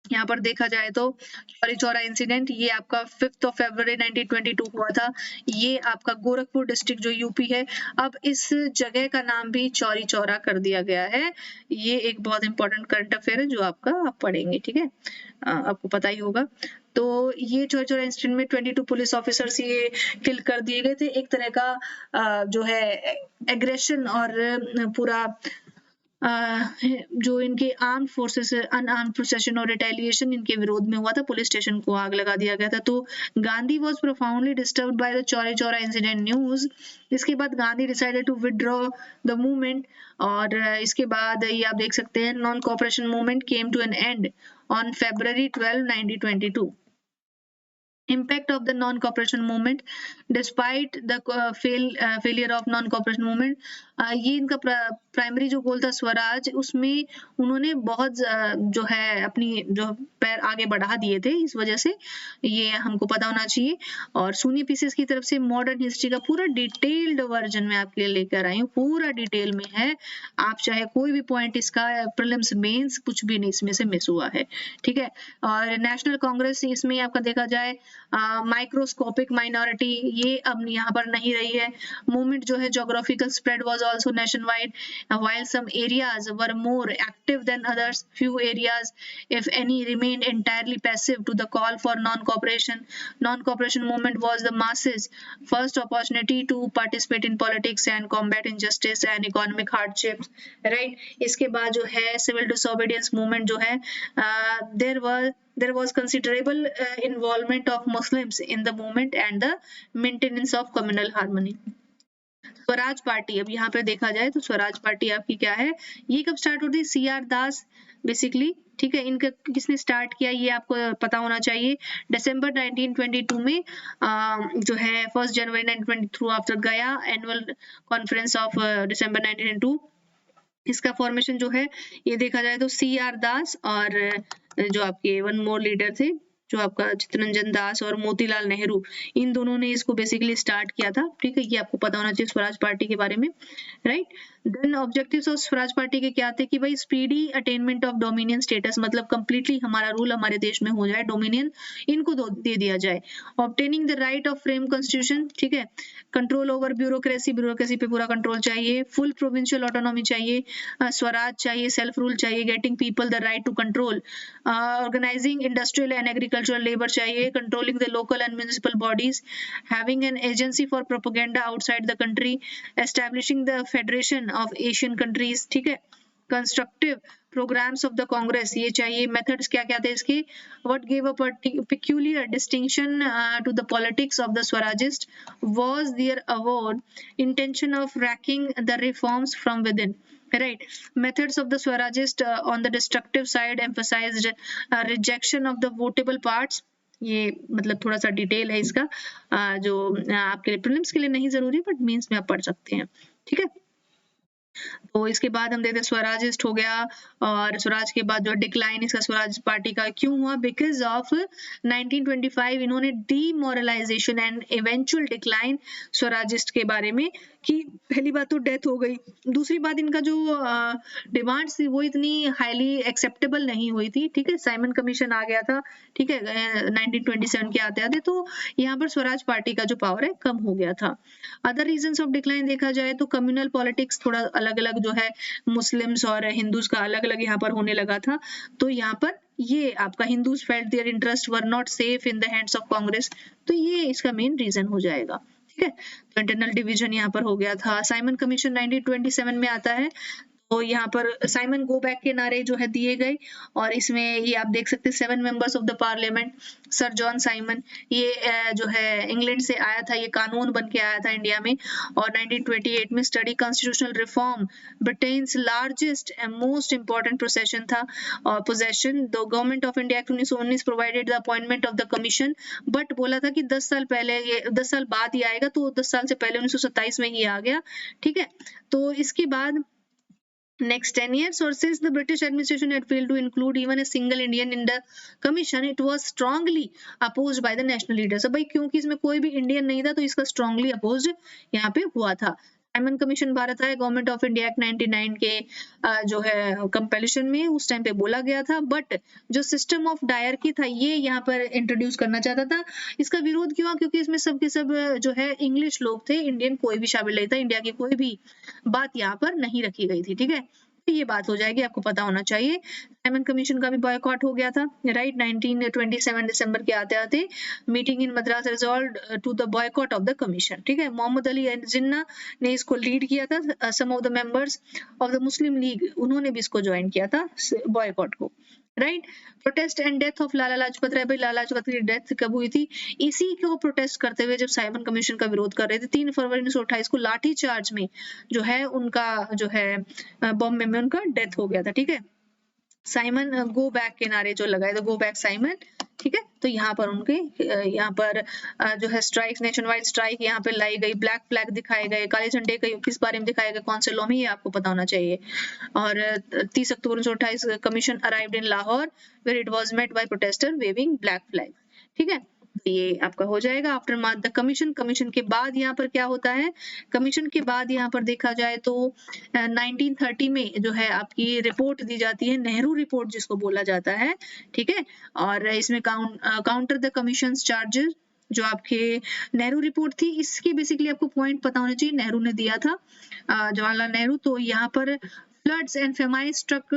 यहाँ पर देखा जाए तो चौरी चौरा इंसिडेंट, ये आपका 5 फरवरी 1922 हुआ था। ये आपका गोरखपुर डिस्ट्रिक्ट जो यूपी है, अब इस जगह का नाम भी चौरी चौरा कर दिया गया है। ये एक बहुत इंपॉर्टेंट करंट अफेयर है जो आपका आप पढ़ेंगे। ठीक है, आपको पता ही होगा। तो ये चौरी चौरा इंसिडेंट में 22 पुलिस ऑफिसर्स ये किल कर दिए गए थे। एक तरह का जो है एग्रेशन और पूरा जो इनके आर्म फोर्सेस अनआर्म्ड प्रोसेशन और रिटेलिएशन इनके विरोध में हुआ था, पुलिस स्टेशन को आग लगा दिया गया था। तो Gandhi was profoundly disturbed by the Chauri Chaura incident news. इसके बाद Gandhi decided to withdraw the movement, और इसके बाद ये आप देख सकते हैं non cooperation movement came to an end on February 12, 1922। Impact of the non-cooperation movement despite the failure of non-cooperation movement, ये इनका प्राइमरी जो गोल था स्वराज, उसमें उन्होंने बहुत जो है अपनी जो पैर आगे बढ़ा दिए थे। इस वजह से ये हमको पता होना चाहिए। और सुनी पीसेस की तरफ से मॉडर्न हिस्ट्री का पूरा डिटेल्ड वर्जन में आपके लिए लेकर आई हूँ, पूरा डिटेल में है। आप चाहे कोई भी पॉइंट इसका प्रीलिम्स मेंस कुछ भी नहीं इसमें से मिस हुआ है। ठीक है, और नेशनल कांग्रेस इसमें आपका देखा जाए माइक्रोस्कोपिक माइनॉरिटी, ये अब यहाँ पर नहीं रही है। मूवमेंट जो है geographical spread was also nation wide, while some areas were more active than others, few areas if any remained entirely passive to the call for non-cooperation. Non-cooperation movement was the masses first opportunity to participate in politics and combat injustice and economic hardships, right। इसके बाद जो है civil disobedience movement जो है there was considerable involvement of Muslims in the movement and the maintenance of communal harmony। Swaraj party, अब यहाँ पे देखा जाए तो स्वराज पार्टी आपकी क्या है, ये कब स्टार्ट होती है, CR दास बेसिकली। ठीक है, इनका किसने स्टार्ट किया ये आपको पता होना चाहिए। दिसंबर 1922 में जो है 1 जनवरी 1922 आफ्टर गया एनुअल कॉन्फ्रेंस ऑफ दिसंबर 1922, इसका फॉर्मेशन जो है ये देखा जाए तो CR दास और जो आपके वन मोर लीडर थे जो आपका चित्तरंजन दास और मोतीलाल नेहरू, इन दोनों ने इसको बेसिकली स्टार्ट किया था। ठीक है, ये आपको पता होना चाहिए स्वराज पार्टी के बारे में, right. Then objectives of Swaraj party के क्या थे कि भाई speedy attainment of dominion status, मतलब कंप्लीटली हमारा रूल हमारे देश में हो जाए, डोमिनियन इनको दे दिया जाए। Obtaining the right of frame constitution, ठीक है। कंट्रोल ओवर ब्यूरोक्रेसी, ब्यूरोक्रेसी पे पूरा कंट्रोल चाहिए। फुल प्रोविंशियल ऑटोनॉमी चाहिए, स्वराज चाहिए, सेल्फ रूल चाहिए। Getting people the right to control, organising industrial and agricultural labour चाहिए। Controlling the local and municipal bodies, having an agency for propaganda outside the country, establishing the federation of Asian countries. ठीक है, constructive programmes of the Congress ये चाहिए। Methods क्या क्या थे इसके, what give a peculiar distinction to the politics of the Swarajist was their avowed intention of wrecking the reforms from within, right। Methods of the Swarajist on the destructive side emphasized rejection of the votable parts, ये मतलब थोड़ा सा detail है इसका जो आपके लिए prelims के लिए नहीं जरूरी बट मेंस में आप पढ़ सकते हैं। ठीक है, तो इसके बाद हम देखते हैं स्वराजिस्ट हो गया, और स्वराज के बाद जो डिक्लाइन इसका स्वराज पार्टी का क्यों हुआ, बिकॉज ऑफ 1925 इन्होंने डीमोरलाइजेशन एंड इवेंचुअल डिक्लाइन स्वराजिस्ट के बारे में कि पहली बात तो डेथ हो गई, दूसरी बात इनका जो डिमांड थी वो इतनी हाईली एक्सेप्टेबल नहीं हुई थी। ठीक है, साइमन कमीशन आ गया था, ठीक है, 1927 के आते आते, तो यहाँ पर स्वराज पार्टी का जो पावर है कम हो गया था। अदर रीजंस ऑफ डिक्लाइन देखा जाए तो कम्युनल पॉलिटिक्स थोड़ा अलग अलग जो है मुस्लिम्स और हिंदूज का अलग अलग यहाँ पर होने लगा था, तो यहाँ पर ये आपका Hindus felt their interest were not safe in the hands of Congress, तो ये इसका मेन रीजन हो जाएगा। ठीक है, तो इंटरनल डिवीजन यहाँ पर हो गया था। साइमन कमीशन 1927 में आता है, तो यहाँ पर साइमन गो बैक के नारे जो है दिए गए, और इसमें ये आप देख सकते हैं 7 members of the parliament, sir John Simon, ये जो है इंग्लैंड से आया था, ये कानून बन के आया था इंडिया में। और 1928 में study constitutional reform, Britain's largest and most important procession था, और position the government of India act 1919 provided the appointment of the commission, but बोला था कि 10 साल पहले, ये 10 साल बाद ही आएगा, तो 10 साल से पहले 1927 में ही आ गया। ठीक है, तो इसके बाद next 10 years, or since the British administration had failed to include even a single Indian in the commission, it was strongly opposed by the national leaders। अब भाई क्योंकि इसमें कोई भी इंडियन नहीं था, तो इसका strongly opposed यहाँ पे हुआ था। साइमन कमीशन भारत आया गवर्नमेंट ऑफ इंडिया एक्ट 99 के जो है कंपेलिशन में उस टाइम पे बोला गया था, बट जो सिस्टम ऑफ डायरकी था ये यहाँ पर इंट्रोड्यूस करना चाहता था। इसका विरोध क्यों? क्योंकि इसमें सब के सब जो है इंग्लिश लोग थे, इंडियन कोई भी शामिल नहीं था, इंडिया की कोई भी बात यहाँ पर नहीं रखी गई थी। ठीक है, तो ये बात हो जाएगी, आपको पता होना चाहिए। साइमन कमीशन का भी बॉयकॉट हो गया था, राइट। 1927 दिसंबर के आते आते meeting in Madras resolved to the boycott of the commission. ठीक है, मोहम्मद अली जिन्ना ने इसको लीड किया था, some of the members of the Muslim league उन्होंने भी इसको ज्वाइन किया था बॉयकॉट को, right. Protest and death of Lala Lajpat Rai, भाई लाला लाजपत की डेथ कब हुई थी? इसी को प्रोटेस्ट करते हुए जब साइमन कमीशन का विरोध कर रहे थे, 3 फरवरी 1928 को लाठी चार्ज में जो है उनका जो है बॉम्बे में उनका डेथ हो गया था। ठीक है, साइमन गो बैक के नारे जो लगाए थे, गो बैक साइमन। ठीक है, तो यहाँ पर उनके यहाँ पर जो है स्ट्राइक, नेशन वाइड स्ट्राइक यहाँ पे लाई गई, ब्लैक फ्लैग दिखाए गए, काले झंडे किस बारे में दिखाए गए, कौन से लॉ में, ये आपको पता होना चाहिए। और 30 October 1928 commission arrived in Lahore where it was met by protester waving black flag. ठीक है, ये आपका हो जाएगा after march the commission. Commission के बाद यहाँ पर क्या होता है? कमीशन के बाद यहाँ पर देखा जाए तो 1930 में जो है आपकी रिपोर्ट दी जाती है, नेहरू रिपोर्ट जिसको बोला जाता है। ठीक है, और इसमें काउंटर द कमीशन चार्जेस जो आपके नेहरू रिपोर्ट थी, इसकी बेसिकली आपको पॉइंट पता होना चाहिए, नेहरू ने दिया था, जवाहरलाल नेहरू। तो यहाँ पर floods and famine struck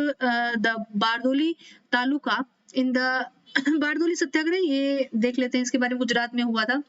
the Bardoli taluka in the Bardoli satyagraha, ये देख लेते हैं इसके बारे में, गुजरात में हुआ था।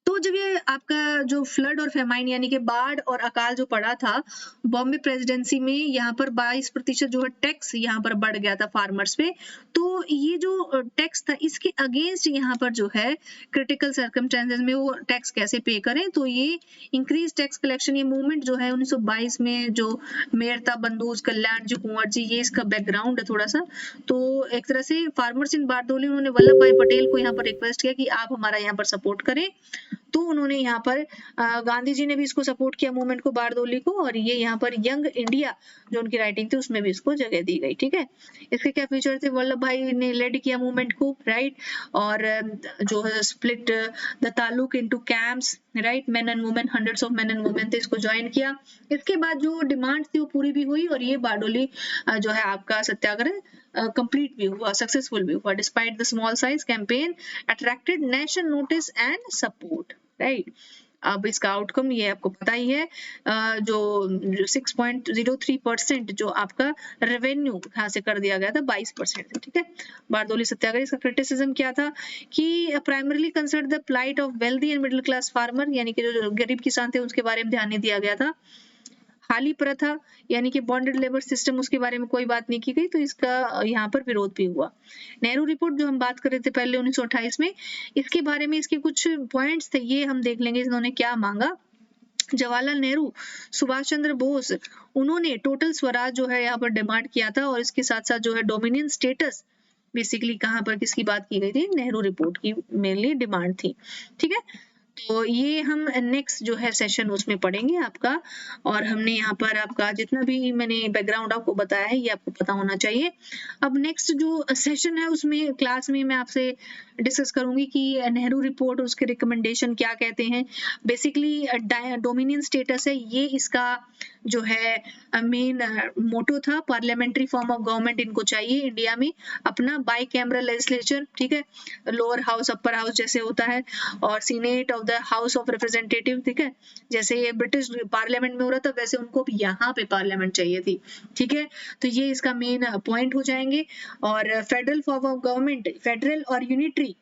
तो जब ये आपका जो फ्लड और फेमाइन यानी कि बाढ़ और अकाल जो पड़ा था बॉम्बे प्रेसिडेंसी में, यहाँ पर 22% जो है टैक्स यहाँ पर बढ़ गया था फार्मर्स पे। तो ये जो टैक्स था इसके अगेंस्ट यहाँ पर जो है क्रिटिकल सर्कमस्टेंसेस में वो टैक्स कैसे पे करें, तो ये इंक्रीज टैक्स कलेक्शन, ये मूवमेंट जो है 1922 में जो मेयर था बंदूज कल्याण जी कुंवर जी, ये इसका बैकग्राउंड है थोड़ा सा। तो एक तरह से फार्मर्स इन बारदोली, उन्होंने वल्लभ भाई पटेल को यहाँ पर रिक्वेस्ट किया कि आप हमारा यहाँ पर सपोर्ट करें, तो उन्होंने यहाँ पर गांधी जी ने भी इसको सपोर्ट किया मूवमेंट को, बारदोली को, और ये यहाँ पर यंग इंडिया जो उनकी राइटिंग थी उसमें भी इसको जगह दी गई। ठीक है, इसके क्या फीचर थे? वल्लभ भाई ने लेड किया मूवमेंट को, राइट, और जो है split the taluk into camps, right, main and women, hundreds of main and women थे, इसको ज्वाइन किया। इसके बाद जो डिमांड थी वो पूरी भी हुई, और ये बारदोली जो है आपका सत्याग्रह कंप्लीट भी हुआ, सक्सेसफुल भी हुआ। Despite the small size campaign attracted national notice and support, right. अब इसका आउटकम ये आपको पता ही है, जो 6.03% जो आपका रेवेन्यू यहाँ से कर दिया गया था 22%। ठीक है, बारदोली सत्याग्रह, इसका क्रिटिसिज्म क्या था कि primarily concern the plight of wealthy and middle class farmer, यानी कि जो गरीब किसान थे उसके बारे में ध्यान नहीं दिया गया था। हाली प्रथा यानी कि बॉन्डेड लेबर सिस्टम, उसके बारे में कोई बात नहीं की गई, तो इसका यहाँ पर विरोध भी हुआ। नेहरू रिपोर्ट जो हम बात कर रहे थे पहले 1928 में, इसके बारे में इसके कुछ पॉइंट्स थे, ये हम देख लेंगे इन्होंने क्या मांगा। जवाहरलाल नेहरू, सुभाष चंद्र बोस, उन्होंने टोटल स्वराज जो है यहाँ पर डिमांड किया था, और इसके साथ साथ जो है डोमिनियन स्टेटस, बेसिकली कहाँ पर किसकी बात की गई थी? नेहरू रिपोर्ट की मेनली डिमांड थी। ठीक है, तो ये हम नेक्स्ट जो है सेशन उसमें पढ़ेंगे आपका। और हमने यहाँ पर आपका जितना भी मैंने बैकग्राउंड आपको बताया है ये आपको पता होना चाहिए। अब नेक्स्ट जो सेशन है उसमें क्लास में मैं आपसे डिस्कस करूंगी कि नेहरू रिपोर्ट और उसके रिकमेंडेशन क्या कहते हैं। बेसिकली डोमिनियन स्टेटस है ये इसका जो है मेन मोटो था। पार्लियामेंट्री फॉर्म ऑफ गवर्नमेंट इनको चाहिए इंडिया में, अपना बाई कैमरल लेजिस्लेचर, ठीक है, लोअर हाउस अपर हाउस जैसे होता है, और senate of the house of representative, ठीक है, जैसे ये ब्रिटिश पार्लियामेंट में हो रहा था वैसे उनको भी यहाँ पे पार्लियामेंट चाहिए थी, ठीक है। तो ये इसका मेन पॉइंट हो जाएंगे। और federal form of government, federal और यूनिटरी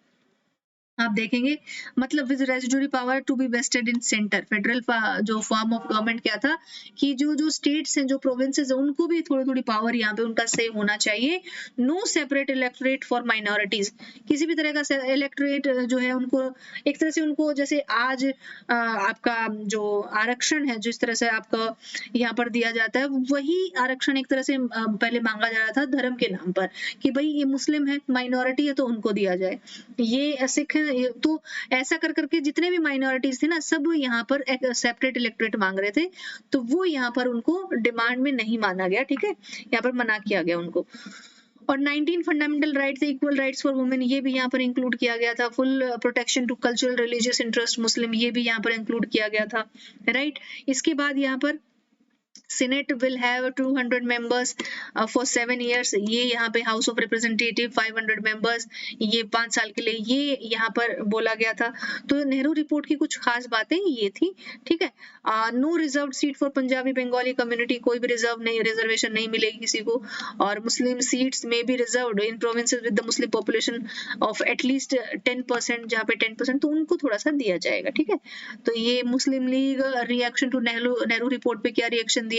आप देखेंगे, मतलब with residuary power to be vested in centre. Federal जो फॉर्म ऑफ गवर्नमेंट क्या था कि जो जो स्टेट्स हैं, जो प्रोविंसेस हैं, उनको भी थोड़ी थोड़ी पावर यहाँ पे उनका से होना चाहिए। No separate electorate for minorities, किसी भी तरह का इलेक्टोरेट जो है उनको एक तरह से उनको जैसे आज आपका जो आरक्षण है जिस तरह से आपका यहाँ पर दिया जाता है वही आरक्षण एक तरह से पहले मांगा जा रहा था धर्म के नाम पर कि भाई ये मुस्लिम है माइनॉरिटी है तो उनको दिया जाए, ये सिख है तो ऐसा कर करके जितने भी माइनॉरिटीज थे ना सब यहाँ पर एक सेपरेट इलेक्टोरेट मांग रहे थे। तो वो यहाँ पर उनको डिमांड में नहीं माना गया, ठीक है, यहाँ पर मना किया गया उनको। और 19 fundamental rights, equal rights for women, ये भी यहाँ पर इंक्लूड किया गया था। Full protection to cultural religious interest Muslim, ये भी यहाँ पर इंक्लूड किया गया था, राइट। इसके बाद यहाँ पर Senate will have 200 members for 7 years, ये यहाँ पे हाउस ऑफ रिप्रेजेंटेटिव 500 मेंबर्स, ये 5 साल के लिए, ये यहाँ पर बोला गया था। तो नेहरू रिपोर्ट की कुछ खास बातें ये थी, ठीक है। No reserve seat for Punjabi Bengali community, कोई भी रिजर्वेशन नहीं मिलेगी किसी को। और मुस्लिम सीट्स में be reserved in provinces with the Muslim population of at least 10%, जहाँ पे 10% तो उनको थोड़ा सा दिया जाएगा, ठीक है। तो ये Muslim league reaction to Nehru report पे क्या रिएक्शन दिया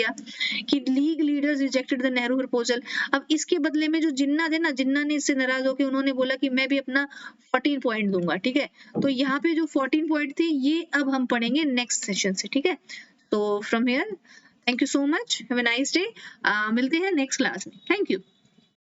कि league leaders rejected the Nehru proposal. अब इसके बदले में जो जिन्ना थे ना, जिन्ना ने इससे नाराज होकर उन्होंने बोला कि मैं भी अपना 14 पॉइंट दूंगा, ठीक है। तो यहाँ पे जो 14 पॉइंट थे ये अब हम पढ़ेंगे नेक्स्ट सेशन से, ठीक है। तो from here thank you so much, have a nice day, मिलते हैं नेक्स्ट क्लास में, थैंक यू।